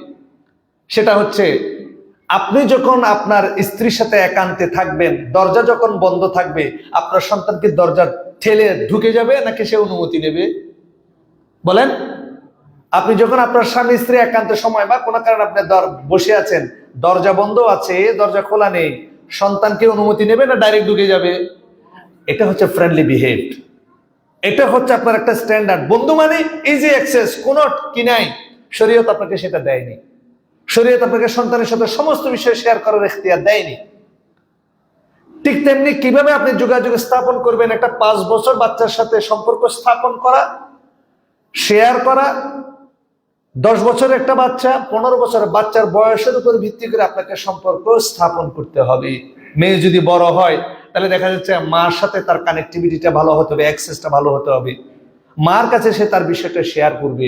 সেটা হচ্ছে আপনি যখন আপনার স্ত্রীর সাথে একান্তে থাকবেন, দরজা যখন বন্ধ থাকবে, আপনার সন্তানকে দরজা ঠেলে ঢুকে যাবে নাকি সে অনুমতি নেবে? বলেন। আপনি যখন আপনার স্বামী স্ত্রী একান্ত সময় বা কোনো কারণে আপনি বসে আছেন, দরজা বন্ধ আছে, দরজা খোলা নেই, সন্তানকে অনুমতি নেবে না ডাইরেক্ট ঢুকে যাবে? এটা হচ্ছে ফ্রেন্ডলি বিহেভ, এটা হচ্ছে আপনার একটা স্ট্যান্ডার্ড। বন্ধু মানে ইজি অ্যাক্সেস, কোনো কি নাই, শরীয়ত আপনাকে সেটা দেয়নি। শরীয়ত আপনাকে সন্তানের সাথে সমস্ত বিষয় শেয়ার করার ইখতিয়ার দেয়নি। ঠিক তেমনি কিভাবে আপনি যোগাযোগ স্থাপন করবেন, একটা 5 বছর বাচ্চার সাথে সম্পর্ক স্থাপন করা, শেয়ার করা, 10 বছরের একটা বাচ্চা, 15 বছরের বাচ্চার বয়সের উপর ভিত্তি করে আপনাকে সম্পর্ক স্থাপন করতে হবে। মেয়ে যদি বড় হয়, তাহলে দেখা যাচ্ছে মার সাথে তার কানেক্টিভিটিটা ভালো হতে হবে, অ্যাক্সেসটা ভালো হতে হবে, মার কাছে সে তার বিষয়টা শেয়ার করবে।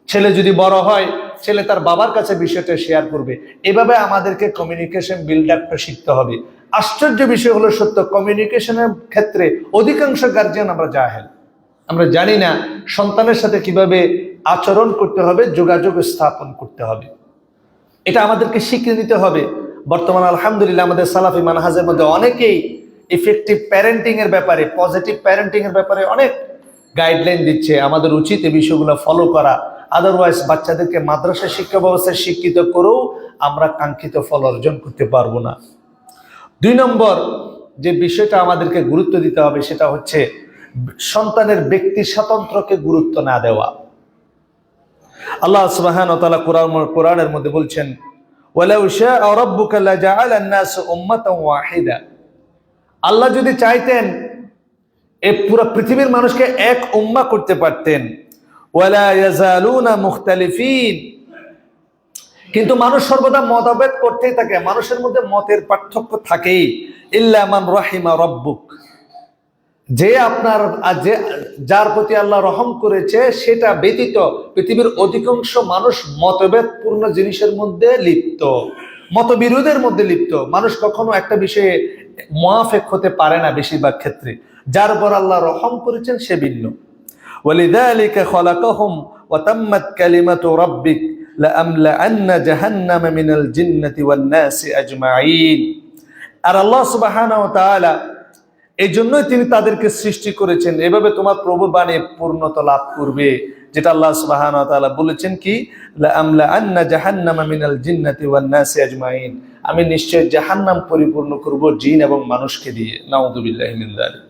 ছেলে যদি বড় হয়, ছেলে তার বাবার কাছে বিষয়টা শেয়ার করবে। এভাবে আমাদেরকে কমিউনিকেশন বিল্ড আপটা শিখতে হবে। আশ্চর্য বিষয় হলো সত্য, কমিউনিকেশনের ক্ষেত্রে অধিকাংশ গার্জিয়ান আমরা জাহেল, আমরা জানি না সন্তানের সাথে কিভাবে আচরণ করতে হবে, যোগাযোগ স্থাপন করতে হবে। এটা আমাদেরকে শিখে নিতে হবে। বর্তমানে আলহামদুলিল্লাহ আমাদের সালাফি মানহাজের মধ্যে অনেকেই ইফেক্টিভ প্যারেন্টিং এর ব্যাপারে, পজিটিভ প্যারেন্টিং এর ব্যাপারে অনেক গাইডলাইন দিচ্ছে। আমাদের উচিত এই বিষয়গুলো ফলো করা। আদারওয়াইজ বাচ্চাদেরকে মাদ্রাসা শিক্ষা ব্যবস্থায় শিক্ষিত করেও আমরা কাঙ্ক্ষিত ফল অর্জন করতে পারবো না। 2 নম্বর যে বিষয়টা আমাদেরকে গুরুত্ব দিতে হবে সেটা হচ্ছে সন্তানের ব্যক্তি স্বাতন্ত্র্যকে গুরুত্ব না দেওয়া। আল্লাহ সুবহানাহু ওয়া তাআলা কোরআনের মধ্যে বলছেন, ওয়ালাউ শাআ রাব্বুকা লাজাআলা আন-নাস উম্মাতান ওয়াহিদা। আল্লাহ যদি চাইতেন এই পুরো পৃথিবীর মানুষকে এক উম্মাহ করতে পারতেন। ওয়ালা ইয়াজালুনা মুখতালিফিন, কিন্তু মানুষ সর্বদা মতভেদ করতেই থাকে, মানুষের মধ্যে মতের পার্থক্য থাকেই। ইল্লা মান রাহিমা রাব্বুক, যে আপনার যার প্রতি আল্লাহ রহম করেছে সেটা ব্যতীত পৃথিবীর অধিকাংশ মানুষ মতভেদপূর্ণ জিনিসের মধ্যে লিপ্ত, মতবিরোধের মধ্যে লিপ্ত। মানুষ কখনো একটা বিষয়ে মুয়াফিক হতে পারে না বেশিরভাগ ক্ষেত্রে। যার উপর আল্লাহ রহম করেছেন সে ভিন্ন। ওয়ালিযালিকা খালাকাহুম ওয়া তাম্মাত কালিমাতু রাব্বিক লাআমলাআন্না জাহান্নামা মিনাল জিন্নাতি ওয়ান নাসি আজমাইন। আর আল্লাহ সুবহানাহু ওয়া তাআলা এই জন্যই তিনি তাদেরকে সৃষ্টি করেছেন, এভাবে তোমার প্রভু বাণী পূর্ণতা লাভ করবে, যেটা আল্লাহ সুবহানাহু ওয়া তাআলা বলেছেন কি, লাআমলাআন্না জাহান্নামা মিনাল জিন্নাতি ওয়ান নাসি আজমাইন, আমি নিশ্চয় জাহান্নাম পরিপূর্ণ করব জিন এবং মানুষকে দিয়ে। নাউযুবিল্লাহি মিন যালিক।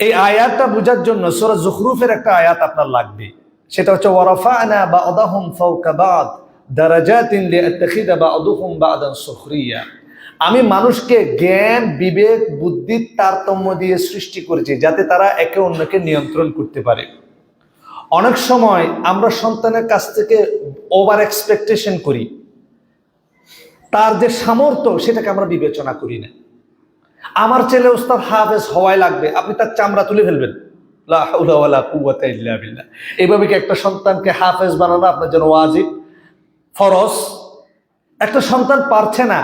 এই আয়াতটা বোঝার জন্য সূরা যুখরুফের একটা আয়াত আপনার লাগবে, সেটা হচ্ছে ওয়ারাফা'না বা'দাহুম ফাওকা বা'দ দারাজাতিন লিয়াত্তাখিযা বা'দুহুম বা'দান সুখরিয়া। আমি মানুষকে জ্ঞান, বিবেক, বুদ্ধির তারতম্য দিয়ে সৃষ্টি করেছি যাতে তারা একে অন্যকে নিয়ন্ত্রণ করতে পারে। অনেক সময় আমরা সন্তানের কাছ থেকে ওভার এক্সপেকটেশন করি, তার যে সামর্থ্য সেটাকে আমরা বিবেচনা করি না। আমার ছেলে ওস্তাদ হাফেজ হওয়াই লাগবে, আপনি তার চামড়া তুলে ফেলবেন, লা হাওলা ওয়ালা কুওয়াতা ইল্লা বিল্লাহ। এইভাবে কি একটা সন্তানকে হাফেজ বানানো আপনার জন্য ওয়াজিব, ফরজ? একটা সন্তান পারছে না,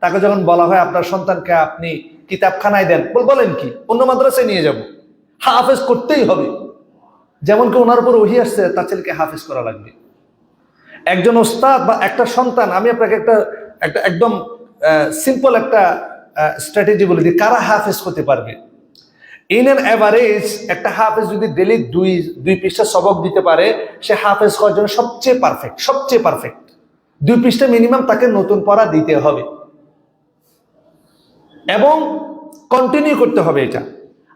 তাকে যখন বলা হয় আপনার সন্তানকে আপনি কিতাবখানায় দেন, বলেন কি অন্য মাদ্রাসায় নিয়ে যাব, হাফেজ করতেই হবে। যেমন কি ওনার উপর ওহী আসছে তার ছেলেকে হাফেজ করা লাগবে। একজন ওস্তাদ বা একটা সন্তান, আমি আপনাকে একটা একটা একদম সিম্পল একটা স্ট্র্যাটেজি বলে দিই, কারা হাফেজ হতে পারবে। ইন অ্যান এভারেজ একটা হাফেজ যদি ডেলি দুই পৃষ্ঠা সবক দিতে পারে, সে হাফেজ হওয়ার জন্য সবচেয়ে পারফেক্ট। 2 পৃষ্ঠা মিনিমাম তাকে নতুন পড়া দিতে হবে এবং কন্টিনিউ করতে হবে এটা।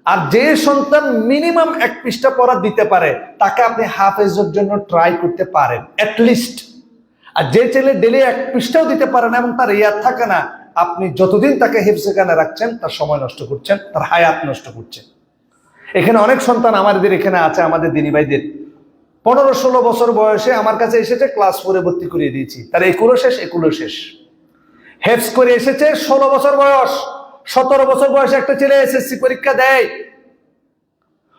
আর যে সন্তান মিনিমাম 1 পৃষ্ঠা পড়া দিতে পারে তাকে আপনি হাফেজের জন্য ট্রাই করতে পারেন অ্যাটলিস্ট। আর যে ছেলে ডেলি 1 পৃষ্ঠাও দিতে পারে না এবং তার ইয়াদ থাকে না, আপনি যতদিন তাকে হিফজখানে রাখছেন তার সময় নষ্ট করছেন, তার হায়াত নষ্ট করছেন। এখানে অনেক সন্তান আমাদের এখানে আছে, আমাদের দিনী ভাইদের 15-16 বছর বয়সে আমার কাছে এসেছে, ক্লাস 4-এ ভর্তি করিয়ে দিয়েছি, তার একুলো শেষ। হেফজ করে এসেছে 16 বছর বয়স, 17 বছর বয়সে একটা ছেলে এসএসসি পরীক্ষা দেয়,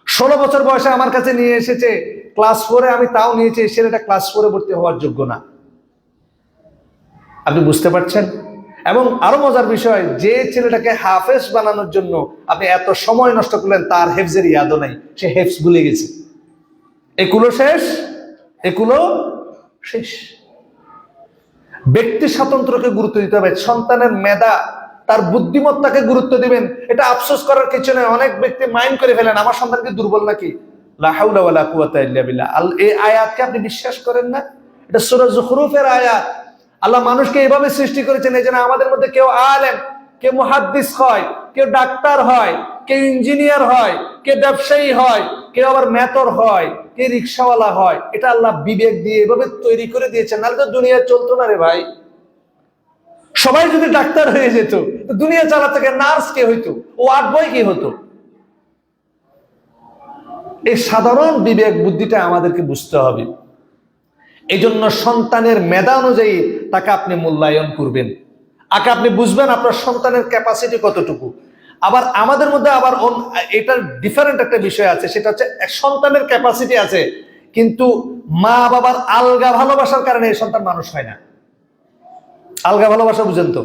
16 বছর বয়সে আমার কাছে নিয়ে এসেছে ক্লাস 4-এ, আমি তাও নিয়েছি, ছেলেটা ক্লাস 4-এ ভর্তি হওয়ার যোগ্য না। আপনি বুঝতে পারছেন? এবং আরো মজার বিষয়, যে ছেলেটাকে হাফেজ বানানোর জন্য আপনি এত সময় নষ্ট করলেন, তার হেফজের ইয়াদও নাই, সে হেফজ ভুলে গেছে। একুলো শেষ। ব্যক্তি স্বাতন্ত্র্যকে গুরুত্ব দিতে হবে, সন্তানের মেধা, তার বুদ্ধিমত্তাকে গুরুত্ব দিবেন। এটা আফসোস করার কিছু নয়, অনেক ব্যক্তি মাইন্ড করে ফেলেন আমার সন্তানকে দুর্বল নাকি, লা হাওলা ওয়ালা কুওয়াতা ইল্লা বিল্লাহ। এই আয়াতকে আপনি বিশ্বাস করেন না? এটা সূরা যুখরুফের আয়াত। আল্লাহ মানুষকে এইভাবে সৃষ্টি করেছেন এই জন্য আমাদের মধ্যে কেউ আলেম, কেউ মুহাদ্দিস হয়, কেউ ডাক্তার হয়, কেউ ইঞ্জিনিয়ার হয়, কেউ ব্যবসায়ী হয়, কেউ আবার মেথর হয়, কেউ রিক্সাওয়ালা হয়। এটা আল্লাহ বিবেক দিয়ে এভাবে তৈরি করে দিয়েছেন, নাহলে তো দুনিয়া চলতো না রে ভাই। সবাই যদি ডাক্তার হয়ে যেত তো দুনিয়া চালাতে কে, নার্স কে হইতো, ওয়ার্ড বয় কি হতো? এই সাধারণ বিবেক বুদ্ধিটা আমাদেরকে বুঝতে হবে। এই জন্য সন্তানের মেধা অনুযায়ী তাকে আপনি মূল্যায়ন করবেন, আগে আপনি বুঝবেন আপনার সন্তানের ক্যাপাসিটি কতটুকু। আবার আমাদের মধ্যে আবার এটার ডিফারেন্ট একটা বিষয় আছে, সেটা হচ্ছে সন্তানের ক্যাপাসিটি আছে কিন্তু মা বাবার আলগা ভালোবাসার কারণে এই সন্তান মানুষ হয় না। আলগা ভালোবাসা বুঝেন তো,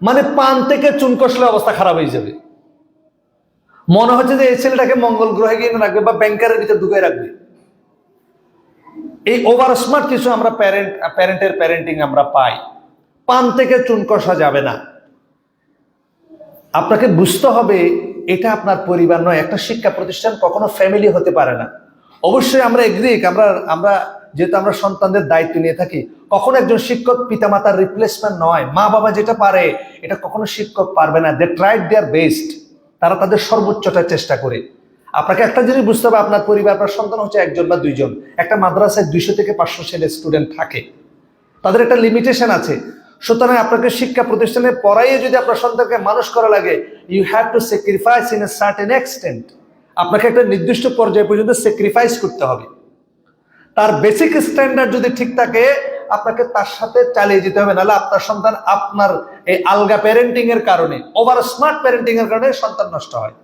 মানে পান থেকে চুন কষলে অবস্থা খারাপ হয়ে যাবে, মনে হচ্ছে যে এই ছেলেটাকে মঙ্গল গ্রহে গিয়ে রাখবে বা ব্যাংকারের ভিতরে ঢুকে রাখবে। এই ওভার স্মার্ট কিছু আমরা প্যারেন্টের প্যারেন্টিং আমরা পাই। পান থেকে চুন কষা যাবে না, আপনাকে বুঝতে হবে এটা আপনার পরিবার নয়, একটা শিক্ষা প্রতিষ্ঠান কখনো ফ্যামিলি হতে পারে না। অবশ্যই আমরা এগ্রিক, আমরা যেহেতু আমরা সন্তানদের দায়িত্ব নিয়ে থাকি, কখনো একজন শিক্ষক পিতামাতার রিপ্লেসমেন্ট নয়। মা বাবা যেটা পারে এটা কখনো শিক্ষক পারবে না। দে ট্রাইড দেয়ার বেস্ট, তারা তাদের সর্বোচ্চটা চেষ্টা করে। আপনাকে একটা জিনিস বুঝতে হবে, আপনার পরিবার, আপনার সন্তান হচ্ছে 1 বা 2 জন। একটা মাদ্রাসায় 200 থেকে 500 ছেলে স্টুডেন্ট থাকে, তাদের একটা লিমিটেশন আছে। সুতরাং আপনাকে শিক্ষা প্রতিষ্ঠানে পড়াইয়ে যদি আপনার সন্তানকে মানুষ করা লাগে, you have to sacrifice in a certain extent. আপনাকে একটা নির্দিষ্ট পর্যায় পর্যন্ত স্যাক্রিফাইস করতে হবে। তার বেসিক স্ট্যান্ডার্ড যদি ঠিক থাকে আপনাকে তার সাথে চালিয়ে যেতে হবে, নাহলে আপনার সন্তান আপনার এই আলগা প্যারেন্টিং এর কারণে, ওভার স্মার্ট প্যারেন্টিং এর কারণে সন্তান নষ্ট হয়।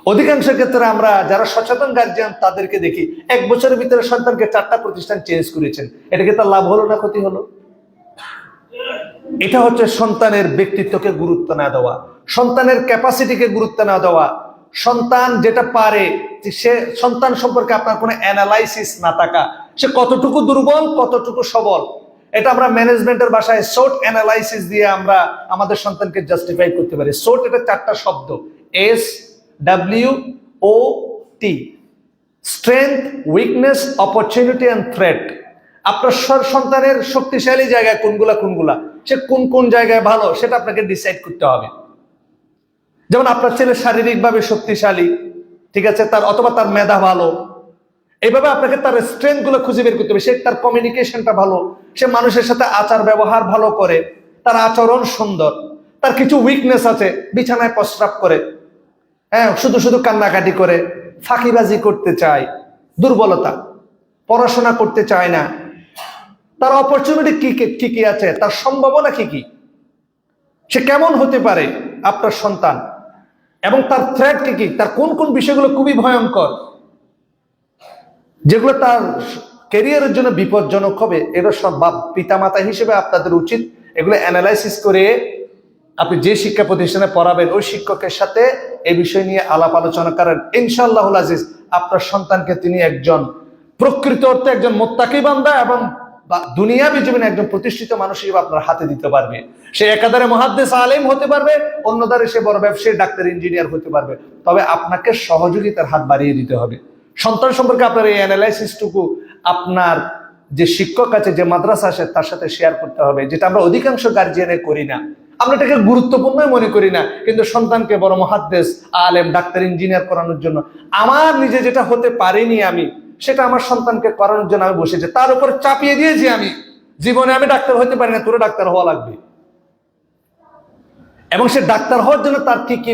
অধিকাংশ ক্ষেত্রে আমরা যারা সচেতন গার্জিয়ান তাদেরকে দেখি 1 বছরের ভিতরে সন্তানকে 4টা প্রতিষ্ঠান চেঞ্জ করেছেন। এটা কি তার লাভ হলো না ক্ষতি হলো? এটা হচ্ছে সন্তানের ব্যক্তিত্বকে গুরুত্ব না দেওয়া, সন্তানের ক্যাপাসিটিকে গুরুত্ব না দেওয়া, সন্তান যেটা পারে সে সন্তান সম্পর্কে আপনার কোনো অ্যানালাইসিস না থাকা, সে কতটুকু দুর্বল কতটুকু সবল, এটা আমরা ম্যানেজমেন্টের ভাষায় SWOT অ্যানালাইসিস দিয়ে আমরা আমাদের সন্তানকে জাস্টিফাই করতে পারি। SWOT এটা 4টা শব্দ, SWOT, strength, weakness, opportunity and threat. আপনার সন্তানের শক্তিশালী জায়গায় কোনগুলা, সে কোন জায়গায় ভালো সেটা আপনাকে ডিসাইড করতে হবে। যেমন আপনার ছেলে শারীরিকভাবে শক্তিশালী, ঠিক আছে, তার অথবা তার মেধা ভালো, এইভাবে আপনাকে তার স্ট্রেংথ গুলো খুঁজে বের করতে হবে। সে তার কমিউনিকেশনটা ভালো, সে মানুষের সাথে আচার ব্যবহার ভালো করে, তার আচরণ সুন্দর, তার কিছু উইকনেস আছে, বিছানায় প্রস্রাব করে, হ্যাঁ, শুধু শুধু কান্নাকাটি করে, ফাঁকিবাজি করতে চায়, দুর্বলতা, পড়াশোনা করতে চায় না, তার অপরচুনিটি কি কি আছে, তার সম্ভাবনা কি কি, সে কেমন হতে পারে আপনার সন্তান, এবং তার থ্রেট কি কি, তার কোন কোন বিষয়গুলো খুবই ভয়ঙ্কর, যেগুলো তার ক্যারিয়ারের জন্য বিপজ্জনক হবে। এগুলো সব পিতামাতা হিসেবে আপনাদের উচিত এগুলো অ্যানালাইসিস করে আপনি যে শিক্ষা প্রতিষ্ঠানে পড়াবেন ওই শিক্ষকের সাথে এই বিষয় নিয়ে আলাপ আলোচনা করেন। ইনশাআল্লাহুল আজিজ আপনার সন্তানকে তিনি একজন প্রকৃত অর্থে একজন মুত্তাকি বান্দা এবং দুনিয়াবী জীবনে একজন প্রতিষ্ঠিত মানুষ হিসেবে আপনার হাতে দিতে পারবে। সে একাধারে মুহাদ্দিস আলেম হতে পারবে, অন্য ধারে সে বড় ব্যবসায়ী, ডাক্তার, ইঞ্জিনিয়ার হতে পারবে। তবে আপনাকে সহযোগিতার হাত বাড়িয়ে দিতে হবে। সন্তান সম্পর্কে আপনার এই অ্যানালাইসিসটুকু আপনার যে শিক্ষক আছে, যে মাদ্রাসা আছে, তার সাথে শেয়ার করতে হবে, যেটা আমরা অধিকাংশ গার্জিয়ানে করি না। আমরা এটাকে গুরুত্বপূর্ণই মনে করি না, কিন্তু সন্তানকে বড় মুহাদ্দিস আলেম, ডাক্তার, ইঞ্জিনিয়ার করানোর জন্য আমার নিজে যেটা হতে পারিনি আমি, সেটা আমার সন্তানকে করানোর জন্য আমি বসেছি, তার উপর চাপিয়ে দিয়েছি আমি, জীবনে আমি ডাক্তার হতে পারি না, তোর ডাক্তার হওয়া লাগবে। এবং সে ডাক্তার হওয়ার জন্য তার কি কি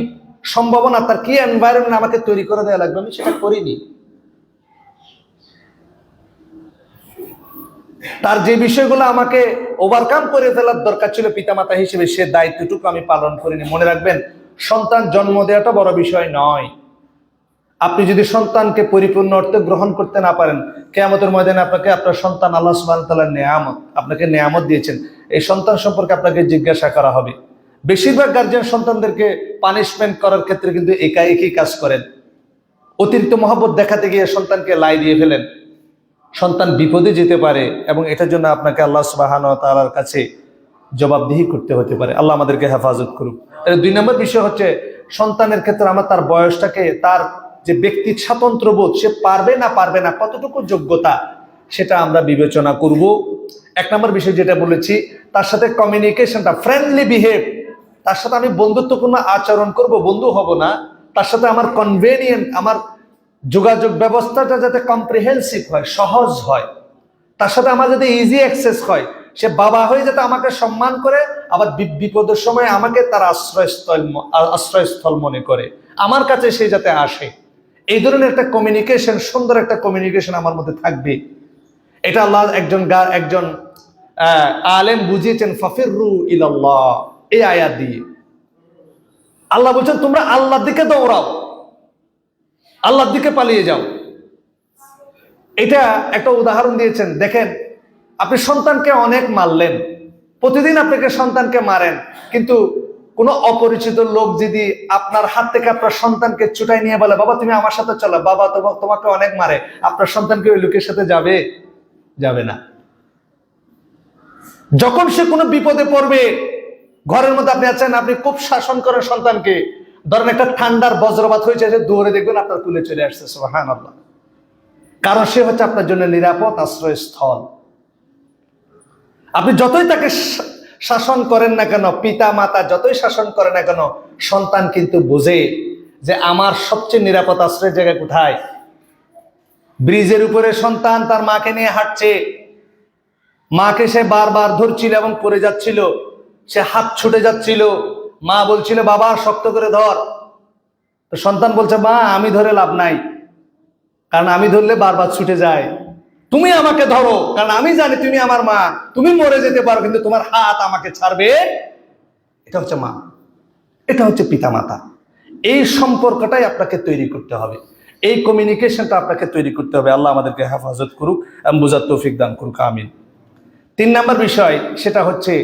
সম্ভাবনা, তার কি এনভায়রনমেন্ট আমাকে তৈরি করে দেওয়া লাগবে, আমি সেটা করিনি। তার যে বিষয়গুলো আমাকে ওভারকাম করে ফেলার দরকার ছিল পিতামাতা হিসেবে, সে দায়িত্বটুকু আমি পালন করিনি। মনে রাখবেন, সন্তান জন্ম দেওয়াটা বড় বিষয় নয়। আপনি যদি সন্তানকে পরিপূর্ণ অর্থে গ্রহণ করতে না পারেন, কিয়ামতের ময়দানে আপনাকে আপনার সন্তান আল্লাহ সুবহানাহু ওয়া তাআলার নেয়ামত, আপনাকে নেয়ামত দিয়েছেন, এই সন্তান সম্পর্কে আপনাকে জিজ্ঞাসা করা হবে। বেশিরভাগ গার্জিয়ান সন্তানদেরকে পানিশমেন্ট করার ক্ষেত্রে কিন্তু একই কাজ করেন। অতিরিক্ত মহব্বত দেখাতে গিয়ে সন্তানকে লাই দিয়ে ফেলেন, সন্তান বিপদে যেতে পারে এবং এটার জন্য আপনাকে আল্লাহ সুবহানাহু ওয়া তাআলার কাছে জবাবদিহি করতে হতে পারে। আল্লাহ আমাদেরকে হেফাজত করুক। দুই নম্বর বিষয় হচ্ছে, সন্তানের ক্ষেত্রে আমরা তার বয়সটাকে, তার যে ব্যক্তির স্বাতন্ত্র্যবোধ, সে পারবে না কতটুকু যোগ্যতা, সেটা আমরা বিবেচনা করব। এক নম্বর বিষয় যেটা বলেছি, তার সাথে কমিউনিকেশনটা, ফ্রেন্ডলি বিহেভ, তার সাথে আমি বন্ধুত্বপূর্ণ আচরণ করব, বন্ধু হব না, তার সাথে আমার কনভেনিয়েন্ট, আমার যোগাযোগ ব্যবস্থাটা যাতে কম্প্রিহেন্সিভ হয়, সহজ হয়, তার সাথে আমার যাতে ইজি অ্যাক্সেস হয়, সে বাবা হয়ে যাতে আমাকে সম্মান করে, আবার বিপদের সময় আমাকে তার আশ্রয়স্থল মনে করে, আমার কাছে সে যাতে আসে। এই ধরনের একটা কমিউনিকেশন, সুন্দর একটা কমিউনিকেশন আমার মধ্যে থাকবে। এটা আল্লাহ একজন আলেম বুঝিয়েছেন, ফাফিরু ইলাল্লাহ, এই আয়াত দিয়ে আল্লাহ বলছেন তোমরা আল্লাহর দিকে দৌড়াও, আল্লাহর দিকে পালিয়ে যাও। এটা একটা উদাহরণ দিয়েছেন। দেখেন, আপনি সন্তানকে অনেক মারলেন, প্রতিদিন আপনাকে সন্তানকে মারেন, কিন্তু কোনো অপরিচিত লোক যদি আপনার হাত থেকে আপনার সন্তানকে ছুটাই নিয়ে বলে, বাবা তুমি আমার সাথে চলো, বাবা তোমাকে অনেক মারে, আপনার সন্তানকে ওই লোকের সাথে যাবে না। যখন সে কোনো বিপদে পড়বে, ঘরের মধ্যে আপনি আছেন, আপনি খুব শাসন করেন সন্তানকে, ধরেন একটা ঠান্ডার বজ্রপাত হয়েছে, দৌড়ে দেখবেন আপনার কুলে চলে আসছে, সুবহানাল্লাহ। কারণ সে হচ্ছে আপনার জন্য নিরাপদ আশ্রয়স্থল। আপনি যতই তাকে শাসন করেন না কেন, পিতা মাতা যতই শাসন করে না কেন, সন্তান কিন্তু বোঝে যে আমার সবচেয়ে নিরাপদ আশ্রয়ের জায়গা কোথায়। ব্রিজের উপরে সন্তান তার মাকে নিয়ে হাঁটছে, মাকে সে বারবার ধরছিল এবং পড়ে যাচ্ছিল, সে হাত ছুটে যাচ্ছিল, মা বলছিল বাবা শক্ত করে ধর, তো সন্তান বলছে মা আমি ধরে লাভ নাই, কারণ আমি ধরলে বারবার ছুটে যায়, তুমি আমাকে ধরো, কারণ আমি জানি তুমি আমার মা, তুমি মরে যেতে পারো কিন্তু তোমার হাত আমাকে ছাড়বে। এটা হচ্ছে মা, এটা হচ্ছে পিতা মাতা। এই সম্পর্কটাই আপনাকে তৈরি করতে হবে, এই কমিউনিকেশনটা আপনাকে তৈরি করতে হবে। আল্লাহ আমাদেরকে হেফাজত করুক এবং বুঝার তৌফিক দান করুক, আমিন। 3 নম্বর বিষয়, সেটা হচ্ছে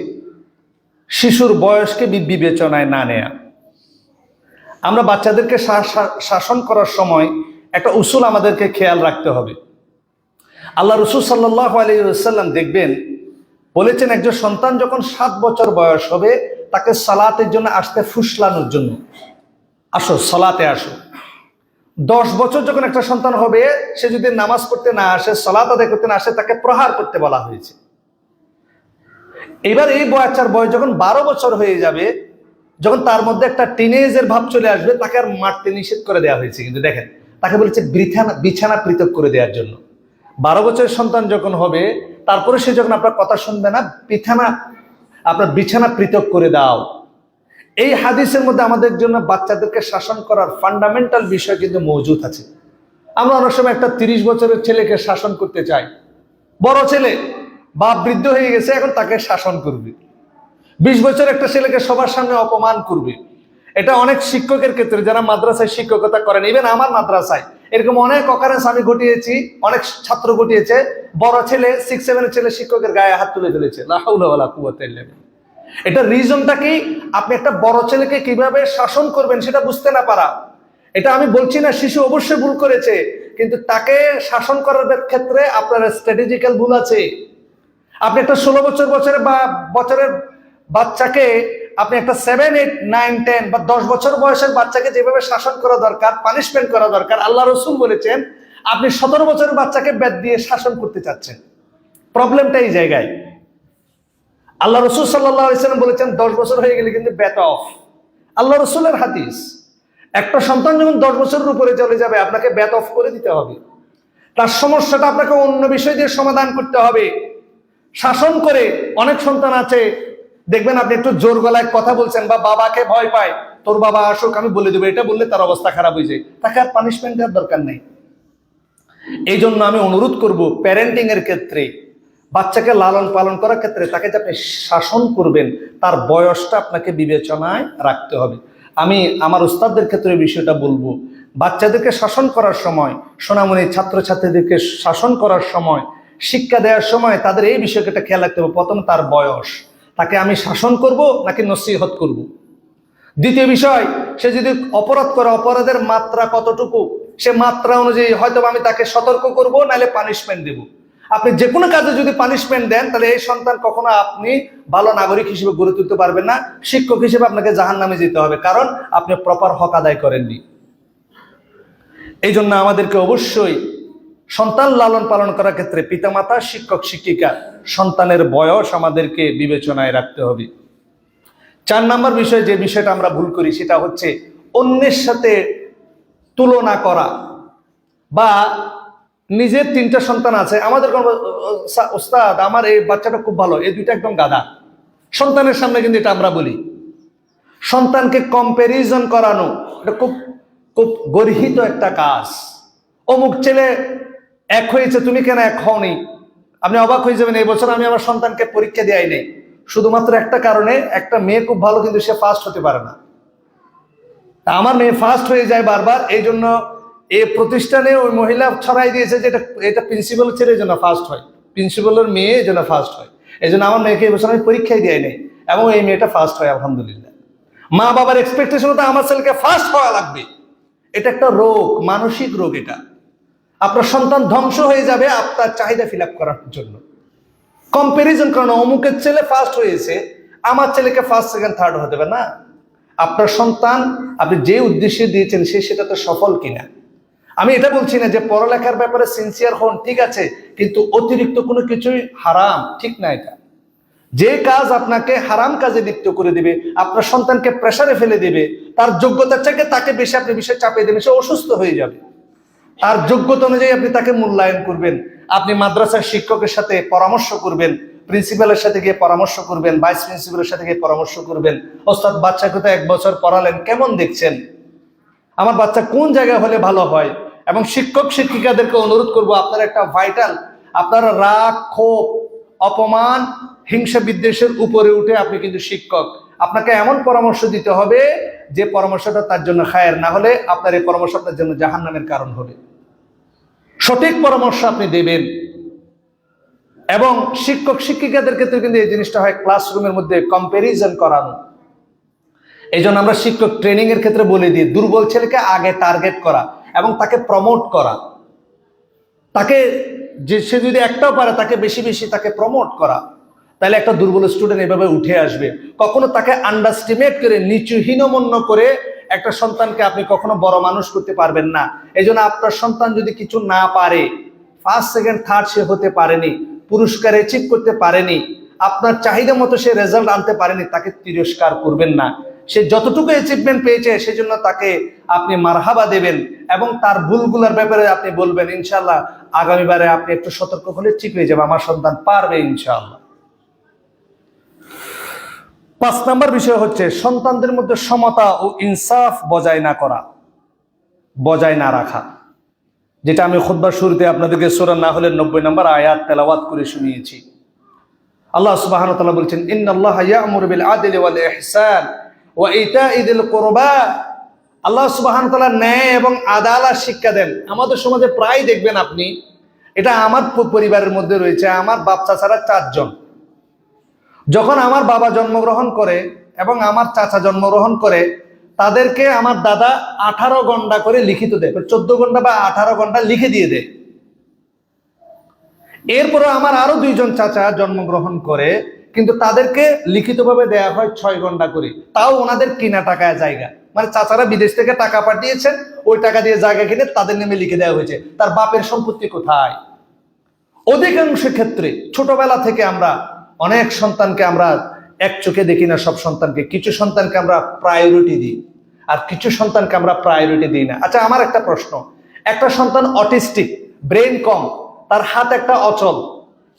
শিশুর বয়সকে বিবেচনায় না নেয়া। আমরা বাচ্চাদেরকে শাসন করার সময় একটা উসুল আমাদেরকে খেয়াল রাখতে হবে। আল্লাহ রাসূল সাল্লাল্লাহু আলাইহি ওয়াসাল্লাম দেখবেন বলেছেন, একজন সন্তান যখন 7 বছর বয়স হবে, তাকে সালাতের জন্য আসতে ফুসলানোর জন্য, আসো সালাতে আসো। 10 বছর যখন একটা সন্তান হবে, সে যদি নামাজ পড়তে না আসে, সালাত আদায় করতে না আসে, তাকে প্রহার করতে বলা হয়েছে। এবার এই বাচ্চার বয়স যখন 12 বছর হয়ে যাবে, যখন তার মধ্যে একটা টিনেজের ভাব চলে আসবে, তাকে আর মারতে নিষেধ করে দেওয়া হয়েছে। কিন্তু দেখেন, তাকে বলেছে বিছানা পৃথক করে দেওয়ার জন্য। 12 বছরের সন্তান যখন হবে, তারপরে সে যখন আপনার কথা শুনবে না, আপনার বিছানা পৃথক করে দাও। এই হাদিসের মধ্যে আমাদের জন্য বাচ্চাদেরকে শাসন করার ফান্ডামেন্টাল বিষয় কিন্তু মজুদ আছে। আমরা অনেক সময় একটা 30 বছরের ছেলেকে শাসন করতে চাই। বড় ছেলে, বাপ বৃদ্ধ হয়ে গেছে, এখন তাকে শাসন করবে। 20 বছর একটা ছেলেকে সবার সামনে অপমান করবে। এটা অনেক শিক্ষকের ক্ষেত্রে, যারা মাদ্রাসায় শিক্ষকতা করেন, ইভেন আমার মাদ্রাসায় এরকম অনেক অকারেন্স আমি ঘটিয়েছি, অনেক ছাত্র ঘটিয়েছে। বড় ছেলে, 6-7 এর ছেলে শিক্ষকের গায়ে হাত তুলে ফেলেছে। লা হাওলা ওয়ালা কুওয়াতা ইল্লা বিল্লাহ। এটা রিজনটা কি? আপনি একটা বড় ছেলেকে কিভাবে শাসন করবেন সেটা বুঝতে না পারা। এটা আমি বলছি না শিশু অবশ্যই ভুল করেছে, কিন্তু তাকে শাসন করার ক্ষেত্রে আপনার স্ট্র্যাটেজিক্যাল ভুল আছে। আপনি একটা 16 বছরের বাচ্চাকে, আপনি একটা 7, 8, 9, 10 বা 10 বছর বয়সের বাচ্চাকে যেভাবে শাসন করা দরকার, পানিশমেন্ট করা দরকার, আল্লাহ রসুল বলেছেন, আপনি 17 বছরের বাচ্চাকে বেত দিয়ে শাসন করতে চাচ্ছেন। প্রবলেমটা এই জায়গায়। আল্লাহ রসুল সাল্লাল্লাহু আলাইহি ওয়াসাল্লাম বলেছেন 10 বছর হয়ে গেলে কিন্তু বেত অফ। আল্লাহ রসুলের হাদিস। একটা সন্তান যখন 10 বছরের উপরে চলে যাবে, আপনাকে বেত অফ করে দিতে হবে। তার সমস্যাটা আপনাকে অন্য বিষয় দিয়ে সমাধান করতে হবে। শাসন করে অনেক সন্তান আছে, দেখবেন আপনি একটু জোর গলায় কথা বলছেন বা বাবাকে ভয় পায়, তোর বাবা আসুক আমি বলে দেবো, এটা বললে তার অবস্থা খারাপ হয়ে যায়, তাকে আর পানিশমেন্ট দেওয়ার দরকার নেই। এই জন্য আমি অনুরোধ করব, প্যারেন্টিং এর ক্ষেত্রে, বাচ্চাকে লালন পালন করার ক্ষেত্রে তাকে যে আপনি শাসন করবেন, তার বয়সটা আপনাকে বিবেচনায় রাখতে হবে। আমি আমার উস্তাদদের ক্ষেত্রে বিষয়টা বলবো, বাচ্চাদেরকে শাসন করার সময়, সোনামণি ছাত্রছাত্রীদেরকে শাসন করার সময়, শিক্ষা দেওয়ার সময় তাদের এই বিষয়টা খেয়াল রাখতে হবে। প্রথম, তার বয়স, তাকে আমি শাসন করব নাকি নসিহত করব। দ্বিতীয় বিষয়, সে যদি অপরাধ করে, অপরাধের মাত্রা কতটুকু, সে মাত্রা অনুযায়ী হয়তো আমি তাকে সতর্ক করব, নাহলে পানিশমেন্ট দেব। আপনি যে কোনো কাজে যদি পানিশমেন্ট দেন, তাহলে এই সন্তান কখনো আপনি ভালো নাগরিক হিসেবে গড়ে তুলতে পারবেন না। শিক্ষক হিসেবে আপনাকে জাহান্নামে যেতে হবে, কারণ আপনি প্রপার হক আদায় করেননি। এই জন্য আমাদেরকে অবশ্যই সন্তান লালন পালন করার ক্ষেত্রে পিতামাতা, শিক্ষক শিক্ষিকা, সন্তানের বয়স আমাদেরকে বিবেচনায় রাখতে হবে। 4 নম্বর বিষয়, যে বিষয়টা আমরা ভুল করি, সেটা হচ্ছে অন্যের সাথে তুলনা করা। বা নিজের 3টা সন্তান আছে, আমাদের ওস্তাদ আমার এই বাচ্চাটা খুব ভালো, এই 2টা একদম গাধা। সন্তানের সামনে কিন্তু এটা আমরা বলি। সন্তানকে কম্প্যারিজন করানো, এটা খুব খুব গর্হিত একটা কাজ। অমুক ছেলে 1 হয়েছে, তুমি কেন 1 হওনি? আপনি অবাক হয়ে যাবেন, এই বছর আমি আমার সন্তানকে পরীক্ষা দেওয়াই নেই, শুধুমাত্র একটা কারণে, একটা মেয়ে খুব ভালো কিন্তু সে ফার্স্ট হতে পারে না। আমার মেয়ে ফার্স্ট হয়ে যায় বারবার, এই জন্য এই প্রতিষ্ঠানে ওই মহিলা ছড়াই দিয়েছে যে এটা প্রিন্সিপাল ছেলের জন্য ফার্স্ট হয়, প্রিন্সিপালের মেয়ে যেন ফার্স্ট হয়। এই জন্য আমার মেয়েকে এই বছর আমি পরীক্ষায় দেওয়াই নেই, এবং এই মেয়েটা ফার্স্ট হয় আলহামদুলিল্লাহ। মা বাবার এক্সপেকটেশন হতো আমার ছেলেকে ফার্স্ট হওয়া লাগবে। এটা একটা রোগ, মানসিক রোগ। এটা আপনার সন্তান ধ্বংস হয়ে যাবে আপনার চাহিদা ফিল আপ করার জন্য। কম্পারিজন করানো, অমুকের ছেলে ফার্স্ট হয়েছে, আমার ছেলেকে ফার্স্ট, সেকেন্ড, থার্ড হতে হবে না। আপনার সন্তান আপনি যে উদ্দেশ্যে দিয়েছেন সেটা তো সফল কিনা। আমি এটা বলছি না যে পড়ালেখার ব্যাপারে সিনসিয়ার হন, ঠিক আছে, কিন্তু অতিরিক্ত কোনো কিছুই হারাম, ঠিক না। এটা যে কাজ আপনাকে হারাম কাজে লিপ্ত করে দিবে, আপনার সন্তানকে প্রেসারে ফেলে দিবে, তার যোগ্যতার থেকে তাকে বেশি আপনি বিষয় চাপিয়ে দেবেন, সে অসুস্থ হয়ে যাবে। তার যোগ্যতা অনুযায়ী আপনি তাকে মূল্যায়ন করবেন। আপনি মাদ্রাসার শিক্ষকের সাথে পরামর্শ করবেন, প্রিন্সিপালের সাথে গিয়ে পরামর্শ করবেন, ভাইস প্রিন্সিপালের সাথে গিয়ে পরামর্শ করবেন। ওস্তাদ বাচ্চাকে তো 1 বছর পড়ালেন, কেমন দেখছেন, আমার বাচ্চা কোন জায়গায় হলে ভালো হয়। এবং শিক্ষক শিক্ষিকাদেরকে অনুরোধ করব, আপনারা একটা ভাইটাল, আপনারা রাগ, ক্ষোভ, অপমান, হিংসা বিদ্বেষের উপরে উঠে আপনি কিন্তু শিক্ষক, আপনাকে এমন পরামর্শ দিতে হবে যে পরামর্শটা তার জন্য খায়ের, না হলে আপনার এই পরামর্শ আপনার জন্য জাহান্নামের কারণ হবে। সঠিক পরামর্শ আপনি দেবেন। এবং শিক্ষক শিক্ষিকাদের ক্ষেত্রে কিন্তু এই জিনিসটা হয় ক্লাসরুমের মধ্যে কম্প্যারিজন করানো। এই জন্য আমরা শিক্ষক ট্রেনিং এর ক্ষেত্রে বলে দিই, দুর্বল ছেলেকে আগে টার্গেট করা এবং তাকে প্রমোট করা। তাকে যে সে যদি একটাও পারে তাকে বেশি বেশি তাকে প্রমোট করা, তাহলে একটা দুর্বল স্টুডেন্ট এভাবে উঠে আসবে। কখনো তাকে আন্ডারস্টিমেট করে, নিচু হীনমন্য করে একটা সন্তানকে আপনি কখনো বড় মানুষ করতে পারবেন না। এই জন্য আপনার সন্তান যদি কিছু না পারে, ফার্স্ট, সেকেন্ড, থার্ড সে হতে পারেনি, পুরস্কার অ্যাচিভ করতে পারেনি, আপনার চাহিদা মতো সে রেজাল্ট আনতে পারেনি, তাকে তিরস্কার করবেন না। সে যতটুকু অ্যাচিভমেন্ট পেয়েছে সেজন্য তাকে আপনি মারহাবা দেবেন এবং তার ভুলগুলোর ব্যাপারে আপনি বলবেন, ইনশাআল্লাহ আগামীবারে আপনি একটু সতর্ক হলে ঠিক হয়ে যাবে, আমার সন্তান পারবে ইনশাআল্লাহ। 5 নম্বর বিষয় হচ্ছে সন্তানদের মধ্যে সমতা ও ইনসাফ বজায় না রাখা, যেটা আমি খুতবার শুরুতে আপনাদেরকে সূরা নাহলের 90 নম্বর আয়াত তেলাওয়াত করে শুনিয়েছি। আল্লাহ সুবহানাহু ওয়া তাআলা বলছেন, ইন্নাল্লাহা ইয়া'মুরু বিল আদলি ওয়াল ইহসান ওয়া ইতা'i যিল কুরবা। আল্লাহ সুবহানাহু ওয়া তাআলা ন্যায় এবং আদালত শিক্ষা দেন। আমাদের সমাজে প্রায় দেখবেন আপনি, এটা আমার পরিবারের মধ্যে রয়েছে, আমার বাপ চাচারা 4 জন। যখন আমার বাবা জন্মগ্রহণ করে এবং আমার চাচা জন্মগ্রহণ করে, তাদেরকে আমার দাদা 18 ঘন্টা করে লিখিত দেয়, 14 ঘন্টা বা 18 ঘন্টা লিখে দিয়ে দেয়। এরপরে আমার আরো 2 জন চাচা জন্মগ্রহণ করে, কিন্তু তাদেরকে লিখিতভাবে দেয়া হয় 6 ঘন্টা করে, তাও ওনাদের কিনা টাকায় জায়গা, মানে চাচারা বিদেশ থেকে টাকা পাঠিয়েছেন, ওই টাকা দিয়ে জায়গা কিনে তাদের নামে লিখে দেওয়া হয়েছে। তার বাপের সম্পত্তি কোথায়? অধিকাংশ ক্ষেত্রে ছোটবেলা থেকে আমরা অনেক সন্তানকে আমরা এক চোখে দেখি না, সব সন্তানকে। কিছু সন্তানকে আমরা প্রায়োরিটি দিই আর কিছু সন্তানকে আমরা প্রায়োরিটি দিই না। আচ্ছা, আমার একটা প্রশ্ন, একটা সন্তান অটিস্টিক, ব্রেন কম, তার হাত একটা অচল,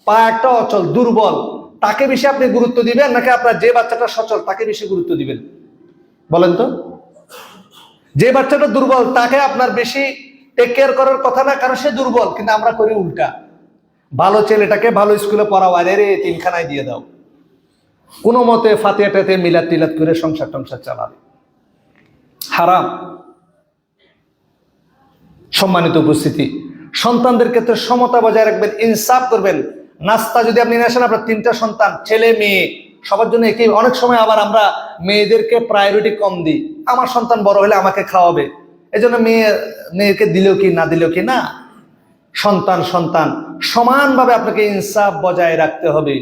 পা একটা অচল, দুর্বল, তাকে বেশি আপনি গুরুত্ব দিবেন নাকি আপনার যে বাচ্চাটা সচল তাকে বেশি গুরুত্ব দিবেন? বলেন তো। যে বাচ্চাটা দুর্বল তাকে আপনার বেশি টেক কেয়ার করার কথা না, কারণ সে দুর্বল, কিন্তু আমরা করি উল্টা। ভালো ছেলেটাকে ভালো স্কুলে পড়াও, আরে রে 3 খানায় দিয়ে দাও, কোনো মতে ফাতিহা টাতিহা মিলাদ টিলাদ করে সংসার টংসার চালাবে। হারাম। সম্মানিত উপস্থিতি, সন্তানদের ক্ষেত্রে সমতা বজায় রাখবেন, ইনসাফ করবেন। নাস্তা যদি আপনি নিয়ে আসেন, আপনার 3টা সন্তান, ছেলে মেয়ে, সবার জন্য একই। অনেক সময় আবার আমরা মেয়েদেরকে প্রায়োরিটি কম দিই, আমার সন্তান বড় হলে আমাকে খাওয়াবে, এজন্য মেয়েকে দিলেও কি না দিলেও কি না। সন্তান সমানভাবে আপনাকে ইনসাফ বজায় রাখতে হবে।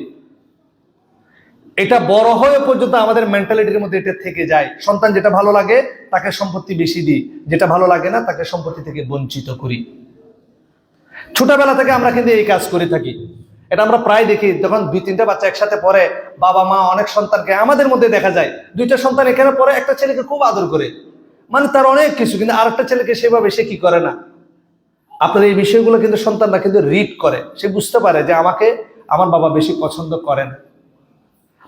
এটা বড় হয়ে পর্যন্ত আমাদের মেন্টালিটির মধ্যে এটা থেকে যায়। সন্তান যেটা ভালো লাগে তাকে সম্পত্তি বেশি দিই, যেটা ভালো লাগে না তাকে সম্পত্তি থেকে বঞ্চিত করি। ছোটবেলা থেকে আমরা কিন্তু এই কাজ করে থাকি, এটা আমরা প্রায় দেখি। যখন 2-3টা বাচ্চা একসাথে পড়ে, বাবা মা অনেক সন্তানকে, আমাদের মধ্যে দেখা যায় 2টা সন্তান এখানে পড়ে, একটা ছেলেকে খুব আদর করে, মানে তার অনেক কিছু, কিন্তু আরেকটা ছেলেকে সেভাবে সে কি করে না। আপনার এই বিষয়গুলো কিন্তু সন্তানরা কিন্তু রিড করে, সে বুঝতে পারে যে আমাকে আমার বাবা বেশি পছন্দ করেন।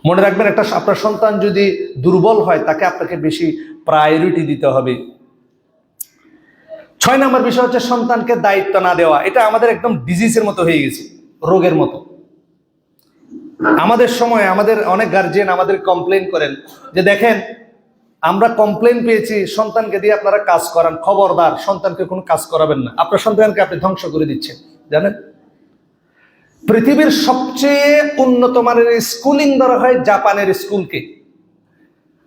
মনে রাখবেন, আপনার সন্তান যদি দুর্বল হয় তাকে আপনাকে বেশি প্রায়োরিটি দিতে হবে। 6 নম্বর বিষয় হচ্ছে সন্তানকে দায়িত্ব না দেওয়া। এটা আমাদের একদম ডিজিজের মতো হয়ে গেছে, রোগের মতো। আমাদের সময় আমাদের অনেক গার্জিয়ান আমাদের কমপ্লেন করেন যে দেখেন আমরা কমপ্লেন পেয়েছি, সন্তানকে দিয়ে আপনারা কাজ করান, খবরদার সন্তানকে কোনো কাজ করাবেন না, আপনার সন্তানকে আপনি ধ্বংস করে দিচ্ছেন। জানেন, পৃথিবীর সবচেয়ে উন্নত মানের স্কুলিং ধরা হয় জাপানের স্কুলকে।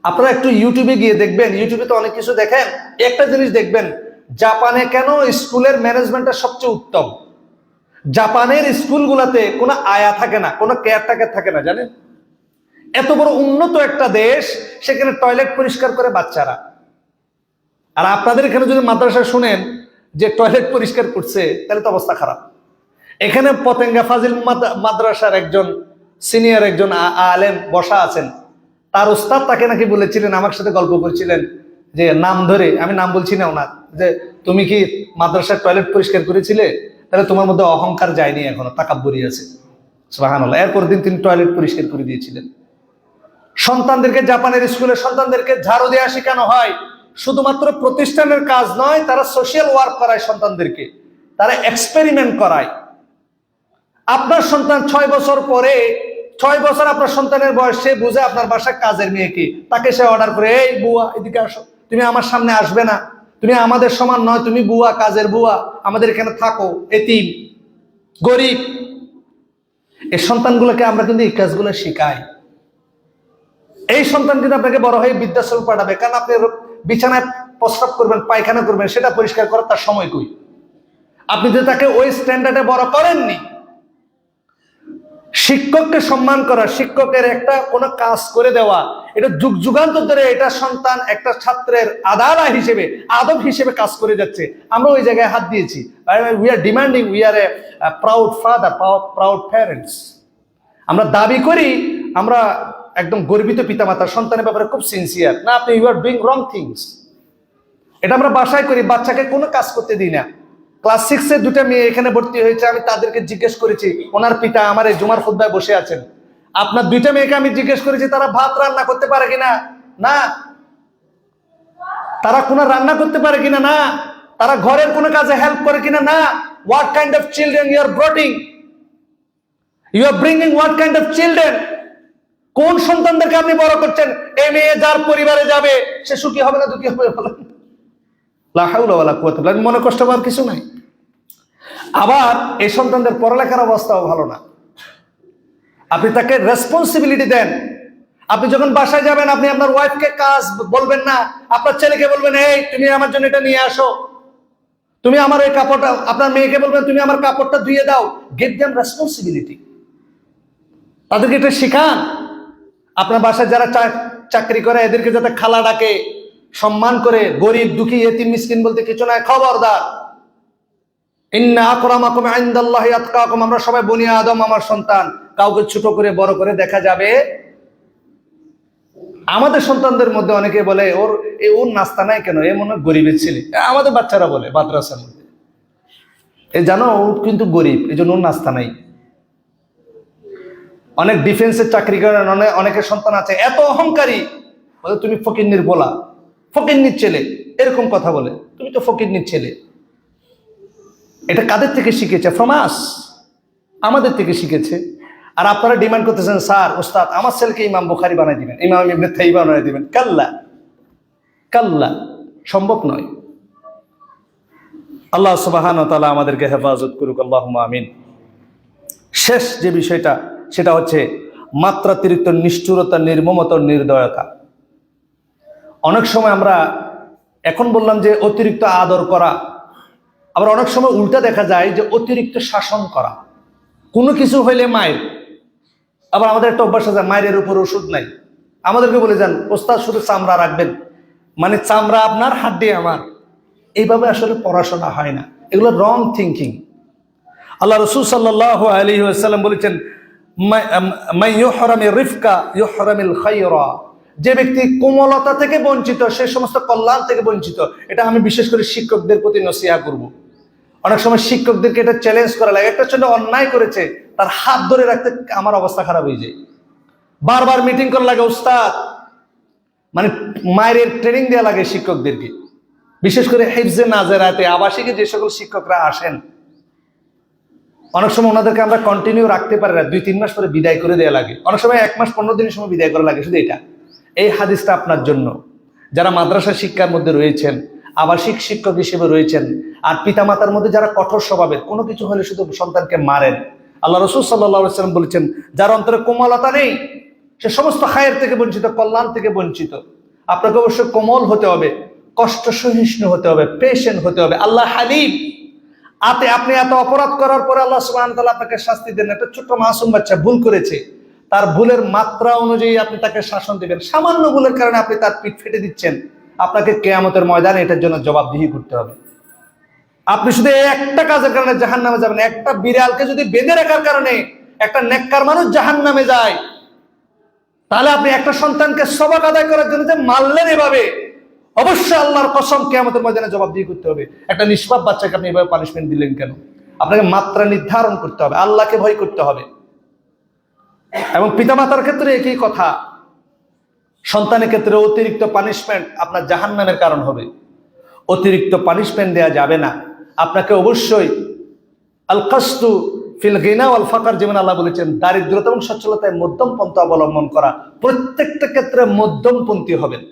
আপনারা একটু ইউটিউবে গিয়ে দেখবেন, ইউটিউবে তো অনেক কিছু দেখেন, একটা জিনিস দেখবেন, জাপানে কেন স্কুলের ম্যানেজমেন্টটা সবচেয়ে উত্তম। জাপানের স্কুলগুলোতে কোনো আয়া থাকে না, কোনো কেয়ারটেকার থাকে না। জানেন, এত বড় উন্নত একটা দেশ, সেখানে টয়লেট পরিষ্কার করে বাচ্চারা। আর আপনাদের এখানে যদি মাদ্রাসা শুনেন যে টয়লেট পরিষ্কার করছে, তাহলে তো অবস্থা খারাপ। এখানে পতেঙ্গা ফাজিল মাদ্রাসার একজন সিনিয়র একজন আলেম বসা আছেন, তার উস্তাদ তাকে নাকি বলেছিলেন, আমার সাথে গল্প করছিলেন যে নাম ধরে, আমি নাম বলছি না ওনার, যে তুমি কি মাদ্রাসার টয়লেট পরিষ্কার করেছিলে? তাহলে তোমার মধ্যে অহংকার যায়নি, এখনো তাকাব্বুরি আছে। সুবহানাল্লাহ। এরপর দিন তিনি টয়লেট পরিষ্কার করে দিয়েছিলেন। সন্তানদেরকে, জাপানের স্কুলে সন্তানদেরকে ঝাড়ু দেওয়া শেখানো হয়। শুধুমাত্র প্রতিষ্ঠানের কাজ নয়, তারা সোশ্যাল ওয়ার্ক করায় সন্তানদেরকে, তারা এক্সপেরিমেন্ট করায়। আপনার সন্তান 6 বছর পরে, 6 বছর আপনার সন্তানের বয়স, সে বুঝে আপনার বাসায় কাজের মেয়েকে, তাকে সে অর্ডার করে, এই বুয়া এদিকে আসো, তুমি আমার সামনে আসবে না, তুমি আমাদের সমান নয়, তুমি বুয়া, কাজের বুয়া, আমাদের এখানে থাকো, এতিম গরিব। এই সন্তানগুলোকে আমরা কিন্তু এই কাজগুলো শিখাই। এই সন্তান কিন্তু আপনাকে বড় হয়ে বৃদ্ধাশ্রম পাঠাবে, কারণ আপনি বিছানায় প্রস্রাব করবেন, পায়খানা করবেন, সেটা পরিষ্কার করার তার সময় কই? আপনি যে তাকে ওই স্ট্যান্ডার্ডে বড় করেননি। শিক্ষককে সম্মান করা, শিক্ষকের একটা কোনো কাজ করে দেওয়া, এটা যুগ যুগান্তর ধরে এটা সন্তান একটা ছাত্রের আদব হিসেবে কাজ করে যাচ্ছে। আমরা ওই জায়গায় হাত দিয়েছি। We are demanding, we are a proud father, proud parents. আমরা দাবি করি আমরা একদম গর্বিত পিতামাতা সন্তানের ব্যাপারে খুব সিনসিয়ার না, আপনি you are doing wrong things. এটা আমরা বাসায় করি, বাচ্চাকে কোনো কাজ করতে দিই না। ক্লাস 6 এর দুটা মেয়ে এখানে ভর্তি হয়েছে, আমি তাদেরকে জিজ্ঞেস করেছি, ওনার পিতা আমার এই জুমার খুতবায় বসে আছেন, আপনার দুইটা মেয়েকে আমি জিজ্ঞেস করেছি তারা ভাত রান্না করতে পারে কিনা, না। তারা কোনো রান্না করতে পারে কিনা, না। তারা ঘরের কোনো কাজে হেল্প করে কিনা, না। What kind of children you are bringing, you are bringing what kind of children. কোন সন্তানদেরকে আপনি বড় করছেন? এই মেয়ে যার পরিবারে যাবে সে সুখী হবে না দুঃখী হবে বলেন? লা হাওলা ওয়ালা কুওয়াতা ইল্লা বিল্লাহ। মনে কষ্ট পাওয়ার কিছু নাই। আবার এই সন্তানদের পড়ালেখার অবস্থাও ভালো না, আপনি তাকে রেসপন্সিবিলিটি দেন। আপনি যখন বাসায় যাবেন, আপনি আপনার ওয়াইফকে কাজ বলবেন না, আপনার ছেলেকে বলবেন, এই তুমি আমার জন্য এটা নিয়ে আসো, তুমি আমার এই কাপড়টা, আপনার মেয়েকে বলবেন তুমি আমার কাপড়টা ধুয়ে দাও। গিভ দেম রেসপন্সিবিলিটি, তাদেরকে এটা শেখান। আপনার বাসায় যারা চাকরি করে এদেরকে যাতে খালা ডাকে, সম্মান করে। গরিব দুঃখী এতিম মিসকিন বলতে কিছু নাই, খবরদার। ইন্না আকরামাকুম ইনদাল্লাহি আতকাকুম, আমরা সবাই বনি আদম, আমার সন্তান। কাউকে ছোট করে বড় করে দেখা যাবে। আমাদের সন্তানদের মধ্যে অনেকে বলে ওর নাস্তা নাই কেন, এ মনে হয় গরিবের ছেলে। আমাদের বাচ্চারা বলে মাদ্রাসার মধ্যে, এ জানো ও কিন্তু গরিব, এই জন্য ওর নাস্তা নাই। অনেক ডিফেন্সের চাকরি করেন অনেকের সন্তান আছে এত অহংকারী, বলে তুমি ফকিন্নির বলা, ফকিন্নির ছেলে, এরকম কথা বলে, তুমি তো ফকিন্নির ছেলে। এটা কাদের থেকে শিখেছে? ফ্রম আস, আমাদের থেকে শিখেছে। আর আপনারা ডিমান্ড করতেছেন, স্যার ওস্তাদ আমার ছেলেকে ইমাম বুখারী বানাই দিবেন, ইমাম ইবনে তাইমিয়া বানাই দিবেন। কাল্লা কাল্লা, সম্ভব নয়। আল্লাহ সুবহানাহু ওয়া তাআলা আমাদেরকে হেফাজত করুক, আল্লাহুম্মা আমিন। শেষ যে বিষয়টা, সেটা হচ্ছে মাত্রাতিরিক্ত নিষ্ঠুরতা, নির্মমতা, নির্দয়তা। অনেক সময় আমরা এখন বললাম যে অতিরিক্ত আদর করা, আবার অনেক সময় উল্টা দেখা যায় যে অতিরিক্ত শাসন করা। কোনো কিছু হইলে মায়ের, আবার আমাদের একটা অভ্যাস আছে, মায়ের উপর ওষুধ নাই। আমাদেরকে বলে যান ওস্তাদ শুধু চামড়া রাখবেন, মানে চামড়া আপনার, হাড্ডি আমার। এইভাবে আসলে পড়াশোনা হয় না, এগুলো রং থিঙ্কিং। আল্লাহ রাসূল সাল্লাল্লাহু আলাইহি ওয়াসাল্লাম বলেছেন, মান ইউহরামির রিফকা ইউহরামিল খায়রা, যে ব্যক্তি কোমলতা থেকে বঞ্চিত সে সমস্ত কল্যাণ থেকে বঞ্চিত। এটা আমি বিশেষ করে শিক্ষকদের প্রতি নসিহত করব। অনেক সময় শিক্ষকদেরকে এটা চ্যালেঞ্জ করা লাগে, একটা ছেলে অন্যায় করেছে, তার হাত ধরে রাখতে আমার অবস্থা খারাপ হয়ে যায়। বারবার মিটিং করা লাগে, উস্তাদ মানে মায়ের ট্রেনিং দেওয়া লাগে শিক্ষকদেরকে। বিশেষ করে হিফজে নাজেরাতে আবাসিকে যে সকল শিক্ষকরা আসেন, অনেক সময় ওনাদেরকে আমরা কন্টিনিউ রাখতে পারি না, 2-3 মাস পরে বিদায় করে দেওয়া লাগে। অনেক সময় 1 মাস 15 দিনের সময় বিদায় করা লাগে। শুধু এটা, এই হাদিসটা আপনার জন্য, যারা মাদ্রাসা শিক্ষার মধ্যে রয়েছেন, আবাসিক শিক্ষক হিসেবে রয়েছেন, আর পিতামাতার মধ্যে যারা কঠোর স্বভাবের, কোনো কিছু হলে শুধু সন্তানকে মারেন। আল্লাহ রাসূল সাল্লাল্লাহু আলাইহি ওয়াসাল্লাম বলেছেন, যার অন্তরে কোমলতা নেই সে সমস্ত খায়ের থেকে বঞ্চিত, কল্যাণ থেকে বঞ্চিত। আপনাকে অবশ্যই কোমল হতে হবে, কষ্ট সহিষ্ণু হতে হবে, পেশেন্ট হতে হবে। আল্লাহ হালিম। আপনি এত অপরাধ করার পরে আল্লাহ সুবহানাহু ওয়া তাআলা আপনাকে শাস্তি দেন। একটা ছোট্ট মাসুম বাচ্চা ভুল করেছে, তার ভুলের মাত্রা অনুযায়ী আপনি তাকে শাসন দিবেন। সামান্য ভুলের কারণে আপনি তার পিঠ ফেটে দিচ্ছেন, আপনাকে কিয়ামতের ময়দানে এটার জন্য জবাবদিহি করতে হবে। আপনি শুধু একটা কাজের কারণে জাহান্নামে যাবেন। একটা বিড়ালকে যদি বেঁধে রাখার কারণে একটা নেককার মানুষ জাহান্নামে যায়, তাহলে আপনি একটা সন্তানকে সবাক আদায় করার জন্য যে মারলেন এভাবে, অবশ্যই আল্লাহর কসম কিয়ামতের ময়দানে জবাবদিহি করতে হবে। একটা নিষ্পাপ বাচ্চাকে আপনি এভাবে পানিশমেন্ট দিলেন কেন? আপনাকে মাত্রা নির্ধারণ করতে হবে, আল্লাহকে ভয় করতে হবে। এবং পিতামাতার ক্ষেত্রে একই কথা, সন্তানের ক্ষেত্রে অতিরিক্ত পানিশমেন্ট আপনার জাহান্নামের কারণ হবে। অতিরিক্ত পানিশমেন্ট দেওয়া যাবে না। আপনাকে অবশ্যই আল কাসতু ফিল গিনা ওয়াল ফাকর, যেমন আল্লাহ বলেছেন, দারিদ্রতা এবং সচ্ছলতায় মধ্যম পন্থা অবলম্বন করা। প্রত্যেকটা ক্ষেত্রে মধ্যমপন্থী হবেন।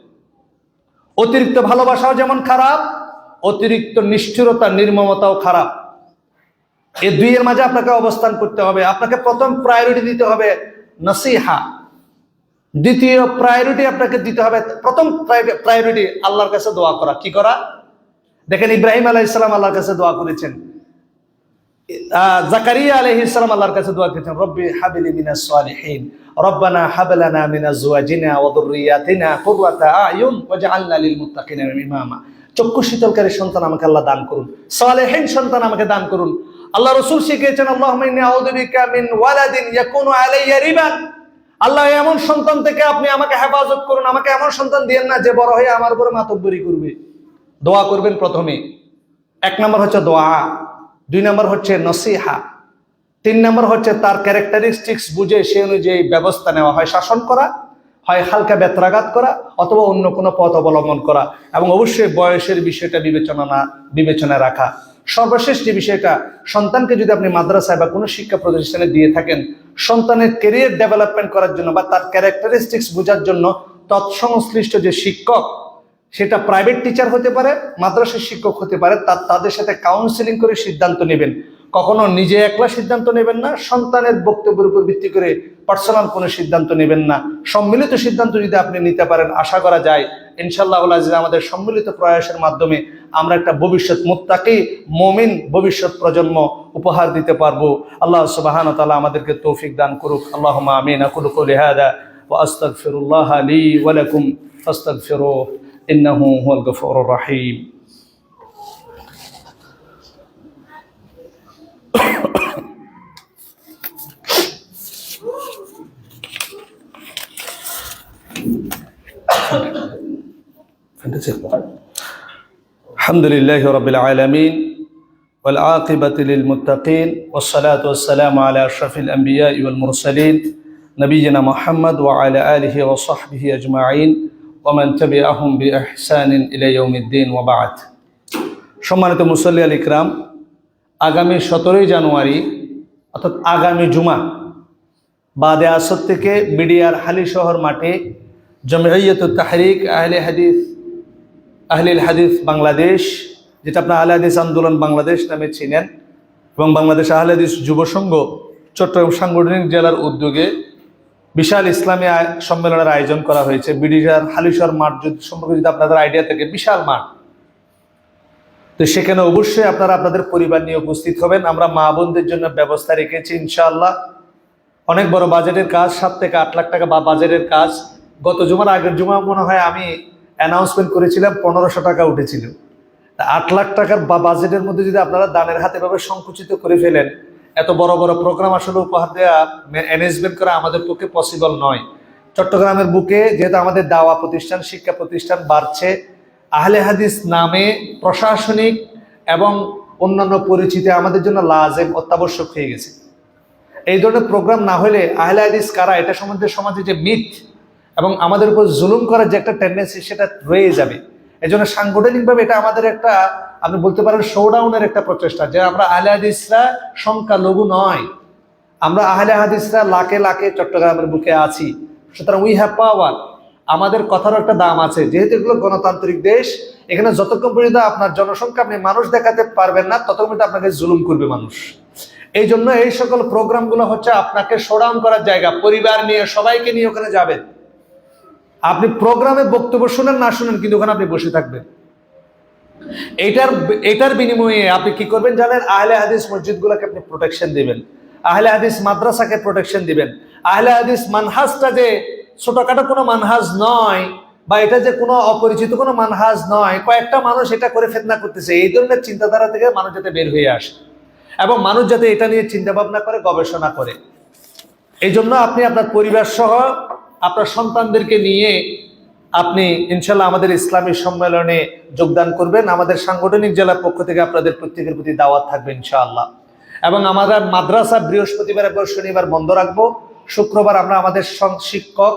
অতিরিক্ত ভালোবাসাও যেমন খারাপ, অতিরিক্ত নিষ্ঠুরতা, নির্মমতাও খারাপ। এই দুইয়ের মাঝে আপনাকে অবস্থান করতে হবে। আপনাকে প্রথম প্রায়োরিটি দিতে হবে নসিহা, দ্বিতীয় প্রায়োরিটি আপনাকে দিতে হবে, প্রথম প্রায়োরিটি আল্লাহর কাছে দোয়া করা। কি করা? দেখেন ইব্রাহিম আলাইহিস সালাম আল্লাহর কাছে দোয়া করেছেন, জাকারিয়া আলাইহিস সালাম আল্লাহর কাছে দোয়া করেছেন, রব্বি হাবলি মিনাস সালিহিন, রব্বানা হাব লানা মিন আজওয়াজিনা ওয়া যুররিয়াতিনা কুররাতা আয়ুন ওয়াজআলনা লিল মুত্তাকিনা ইমামা। চক্ষু শীতলকারী সন্তান আমাকে আল্লাহ দান করুন, সালেহিন সন্তান আমাকে দান করুন। আল্লাহ রাসূল শিখিয়েছেন, আল্লাহুম্মা ইন্নী আউযু বিকা মিন ওয়ালাদিন ইয়াকুনু আলাইয়া রিবান, আল্লাহ এমন সন্তান থেকে আপনি আমাকে হেফাজত করুন, আমাকে এমন সন্তান দিয়েন না যে বড় হয়ে আমার উপরে মাতব্বরি করবে। দোয়া করবেন প্রথমে। 1 নম্বর হচ্ছে দোয়া, 2 নম্বর হচ্ছে নসিহা, 3 নম্বর হচ্ছে তার ক্যারেক্টারিস্টিক্স বুঝে সে অনুযায়ী ব্যবস্থা নেওয়া, হয় শাসন করা, হয় হালকা বেত্রাঘাত করা, অথবা অন্য কোনো পথ অবলম্বন করা। এবং অবশ্যই বয়সের বিষয়টা বিবেচনায় রাখা। সর্বশেষ যে বিষয়টা, সন্তানকে যদি আপনি মাদ্রাসায় বা কোনো শিক্ষা প্রতিষ্ঠানে দিয়ে থাকেন, সন্তানের ক্যারিয়ার ডেভেলপমেন্ট করার জন্য বা তার ক্যারেক্টারিস্টিক্স বোঝার জন্য তৎসংশ্লিষ্ট যে শিক্ষক, সেটা প্রাইভেট টিচার হতে পারে, মাদ্রাসার শিক্ষক হতে পারে, তাদের সাথে কাউন্সিলিং করে সিদ্ধান্ত নেবেন। কখনো নিজে একলা সিদ্ধান্ত নেবেন না, সন্তানের বক্তব্যের উপর ভিত্তি করে পার্সোনাল কোনো সিদ্ধান্ত নেবেন না। সম্মিলিত সিদ্ধান্ত যদি আপনি নিতে পারেন, আশা করা যায় ইনশাআল্লাহ আমাদের সম্মিলিত প্রয়াসের মাধ্যমে আমরা একটা ভবিষ্যৎ মুত্তাকি মুমিন ভবিষ্যৎ প্রজন্ম উপহার দিতে পারবো। আল্লাহ সুবহানাহু ওয়া তাআলা আমাদেরকে তৌফিক দান করুক। আল্লাহুম্মা আমিন। আকুলু কওলি হাযা ওয়া আস্তাগফিরুল্লাহ লি ওয়া লাকুম ফাস্তাগফিরুহু ইন্নাহু হুয়াল গফুরুর রহিম। الحمد لله رب العالمين والعاقبة للمتقين والصلاة والسلام على أشرف الأنبياء والمرسلين نبينا محمد وعلى آله وصحبه أجمعين ومن تبعهم بإحسان إلى يوم الدين وبعد। সম্মানিত মুসল্লি আল ইকরাম, আগামী 17 জানুয়ারি অর্থাৎ আগামী জুমা বাদে আসর থেকে মিডিয়ার হালিশহর মাঠে জমিয়তুত তাহরিক আহলিল হাদিস বাংলাদেশ, যেটা আপনার আহলে হাদিস আন্দোলন বাংলাদেশ নামে চিনেন, এবং বাংলাদেশ আহলে হাদিস যুব সংঘ চট্টগ্রাম সাংগঠনিক জেলার উদ্যোগে বিশাল ইসলামী সম্মেলনের আয়োজন করা হয়েছে। বিডিআর হালিশহর মাঠ সম্পর্কে যদি আপনাদের আইডিয়া থাকে, বিশাল মাঠ। তো সেখানে অবশ্যই আপনারা আপনাদের পরিবার নিয়ে উপস্থিত হবেন। আমরা মা বোনদের জন্য ব্যবস্থা রেখেছি ইনশাআল্লাহ। অনেক বড় বাজেটের কাজ, 7 থেকে 8 লাখ টাকা বা বাজেটের কাজ। গত জুমার আগের জুমা মনে হয় আমি অ্যানাউন্সমেন্ট করেছিলাম, 1500 টাকা উঠেছিল। 8 লাখ টাকার বা বাজেটের মধ্যে যদি আপনারা দানের হাতে ভাবে সংকুচিত করে ফেলেন, এত বড় বড় প্রোগ্রাম আসলে উপহার দেওয়া, ম্যানেজমেন্ট করা আমাদের পক্ষে পসিবল নয়। চট্টগ্রামের বুকে যেহেতু আমাদের দাওয়া প্রতিষ্ঠান, শিক্ষা প্রতিষ্ঠান বাড়ছে, আহলে হাদিস নামে প্রশাসনিক এবং অন্যান্য পরিচিতি আমাদের জন্য লাজেম, অত্যাবশ্যক হয়ে গেছে। এই ধরনের প্রোগ্রাম না হলে আহলে হাদিস কারা, এটা সম্বন্ধে সমাজে যে মিথ এবং আমাদের উপর জুলুম করার যে একটা টেন্ডেন্সি, সেটা রয়ে যাবে। এই জন্য সাংগঠনিকভাবে এটা আমাদের একটা, আপনি বলতে পারেন, শোডাউনের একটা প্রচেষ্টা, যে আমরা আহলে হাদিসরা সংখ্যালঘু নয়, আমরা আহলে হাদিসরা লাখে লাখে চট্টগ্রামের বুকে আছি। সুতরাং উই হ্যাভ পাওয়ার, আমাদের কথারও একটা দাম আছে। যেহেতু এগুলো গণতান্ত্রিক দেশ, এখানে যতক্ষণ পর্যন্ত আপনার জনসংখ্যা আপনি মানুষ দেখাতে পারবেন না, ততক্ষণ পর্যন্ত আপনাকে জুলুম করবে মানুষ। এই জন্য এই সকল প্রোগ্রামগুলো হচ্ছে আপনাকে শোডাউন করার জায়গা। পরিবার নিয়ে, সবাইকে নিয়ে ওখানে যাবেন। আপনি প্রোগ্রামে বক্তব্য শুনেন না শুনেন, কিন্তু ওখানে আপনি বসে থাকবেন। এটার বিনিময়ে আপনি কি করবেন জানেন? আহলে হাদিস মসজিদগুলোকে আপনি প্রোটেকশন দিবেন, আহলে হাদিস মাদ্রাসাকে প্রোটেকশন দিবেন। আহলে হাদিস মানহাজটা যে ছোটখাটো কোনো মানহাজ নয়, বা এটা যে কোনো অপরিচিত কোনো মানহাজ নয়, কয়েকটা মানুষ এটা করে ফিতনা করতেছে, এই ধরনের চিন্তাধারা থেকে মানুষ যাতে বের হয়ে আসে এবং মানুষ যাতে এটা নিয়ে চিন্তা ভাবনা করে, গবেষণা করে। এই জন্য আপনি আপনার পরিবার সহ আপনার সন্তানদেরকে নিয়ে আপনি ইনশাল্লাহ আমাদের ইসলামী সম্মেলনে যোগদান করবেন। আমাদের সাংগঠনিক জেলার পক্ষ থেকে আপনাদের প্রত্যেকের প্রতি দাওয়াত থাকবে ইনশাআল্লাহ। এবং আমাদের মাদ্রাসা বৃহস্পতিবার এবং শনিবার বন্ধ রাখবো। শুক্রবার আমরা আমাদের শিক্ষক,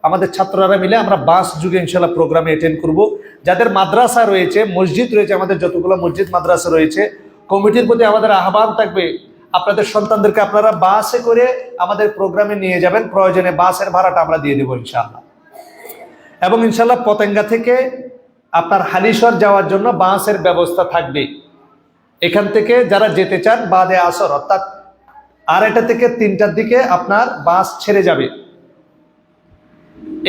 আমাদের ছাত্ররা মিলে আমরা বাস যুগে ইনশাল্লাহ প্রোগ্রামে অ্যাটেন্ড করব। যাদের মাদ্রাসা রয়েছে, মসজিদ রয়েছে, আমাদের যতগুলো মসজিদ মাদ্রাসা রয়েছে, কমিটির প্রতি আমাদের আহ্বান থাকবে, আপনাদের সন্তানদেরকে আপনারা বাসে করে আমাদের প্রোগ্রামে নিয়ে যাবেন। প্রয়োজনে বাসের ভাড়াটা আমরা দিয়ে দেবো ইনশাআল্লাহ। এবং ইনশাআল্লাহ পতেঙ্গা থেকে আপনার হালিশহর যাওয়ার জন্য বাসের ব্যবস্থা থাকবে। এখান থেকে যারা যেতে চান বাদে আসর অর্থাৎ 2:30 থেকে 3টার দিকে আপনার বাস ছেড়ে যাবে।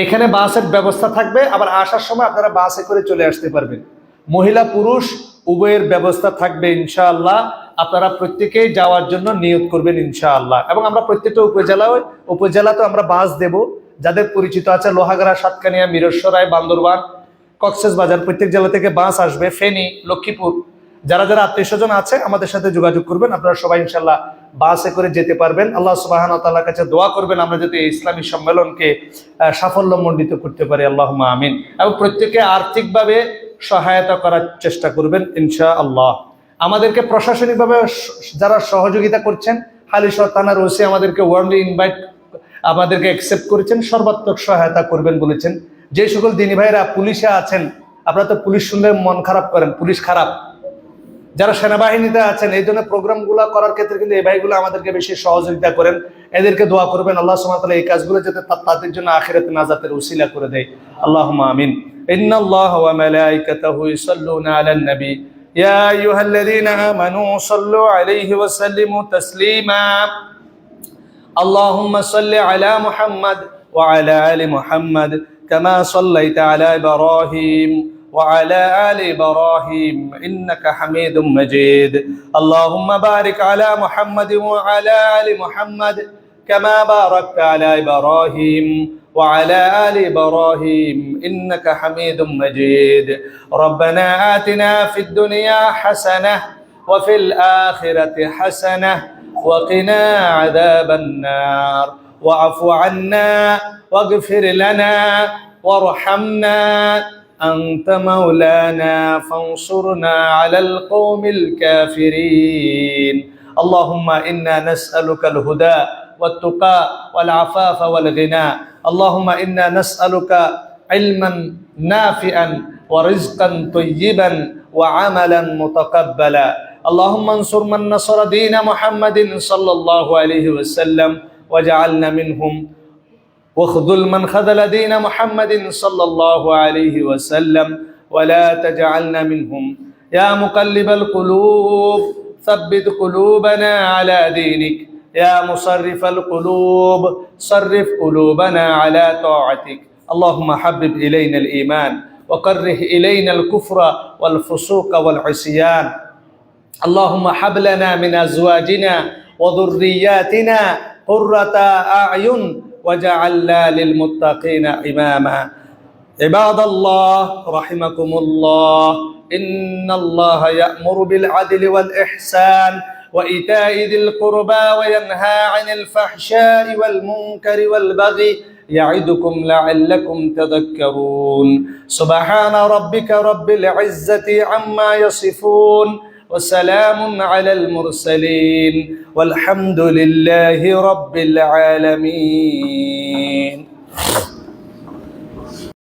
এখানে বাসের ব্যবস্থা থাকবে, আবার আসার সময় আপনারা বাসে করে চলে আসতে পারবেন। মহিলা পুরুষ উভয়ের ব্যবস্থা থাকবে ইনশাআল্লাহ। আপনারা প্রত্যেকেই যাওয়ার জন্য নিয়ত করবেন ইনশাআল্লাহ। এবং আমরা প্রত্যেকটা উপজেলাতে আমরা বাস দেব। যাদের পরিচিত আছে, লোহাগাড়া, সাতকানিয়া, মিরসরাই, বান্দরবান, কক্সবাজার, প্রত্যেক জেলা থেকে বাস আসবে। ফেনী, লক্ষ্মীপুর, যারা যারা আত্মীয় স্বজন আছে আমাদের সাথে যোগাযোগ করবেন, আপনারা সবাই ইনশাল্লাহ বাসে করে যেতে পারবেন। আল্লাহ সুবহানাহু ওয়া তাআলার কাছে দোয়া করবেন আমরা যাতে এই ইসলামী সম্মেলনকে সাফল্যমণ্ডিত করতে পারি, আল্লাহুম্মা আমিন। এবং প্রত্যেকে আর্থিকভাবে সহায়তা করার চেষ্টা করবেন ইনশাআল্লাহ। আমাদেরকে প্রশাসনিকভাবে যারা সহযোগিতা করছেন, হালিশহর থানার ওসি আমাদেরকে ওয়ার্মলি ইনভাইট, আমাদেরকে অ্যাকসেপ্ট করেছেন, সর্বাত্মক সহায়তা করবেন বলেছেন। যে সকল দিনী ভাইরা পুলিশে আছেন, আপনারা তো পুলিশ শুনলে মন খারাপ করেন, পুলিশ খারাপ। যারা সেনাবাহিনীতে আছেন, এই ধরনের প্রোগ্রামগুলো করার ক্ষেত্রে কিন্তু এই ভাইগুলো আমাদেরকে বেশি সহযোগিতা করেন, এদেরকে দোয়া করবেন আল্লাহ সুবহানাহু ওয়া তাআলা এই কাজগুলো যাতে তাদের জন্য আখিরাতে নাজাতের উসিলা করে দেয়, আল্লাহুম্মা আমিন। ইন্নাল্লাহা ওয়া মালাইকাতাহু ইউসাল্লুনা আলান নবী ইয়া আইয়ুহাল্লাযীনা আমানু সাল্লু আলাইহি ওয়া সাল্লিমু তাসলিমা আল্লাহুম্মা সাল্লি আলা মুহাম্মাদ ওয়া আলা আলি মুহাম্মাদ কামা সাল্লাইতা আলা ইব্রাহিম وعلى آل إبراهيم إنك حميد مجيد اللهم بارك على محمد وعلى آل محمد كما باركت على إبراهيم وعلى آل إبراهيم إنك حميد مجيد ربنا آتنا في الدنيا حسنة وفي الآخرة حسنة وقنا عذاب النار واعف عنا واغفر لنا وارحمنا أنت مولانا فانصرنا على القوم الكافرين اللهم إنا نسألك الهدى والتقى والعفاف والغنى اللهم إنا نسألك علما نافعا ورزقا طيبا وعملا متقبلا اللهم انصر من نصر دين محمد صلى الله عليه وسلم وجعلنا منهم واخذل من خذل دين محمد صلى الله عليه وسلم ولا تجعلنا منهم يا مقلب القلوب ثبت قلوبنا على دينك يا مصرف القلوب صرف قلوبنا على طاعتك اللهم حبب إلينا الإيمان وكره إلينا الكفر والفسوق والعصيان اللهم هب لنا من أزواجنا وذرياتنا قرة أعين وجعلنا للمتقين إماما عباد الله رحمكم الله إن الله يأمر بالعدل والإحسان وإيتاء ذي القربى وينهى عن الفحشاء والمنكر والبغي يعظكم لعلكم تذكرون سبحان ربك رب العزة عما يصفون وسلام على المرسلين والحمد لله رب العالمين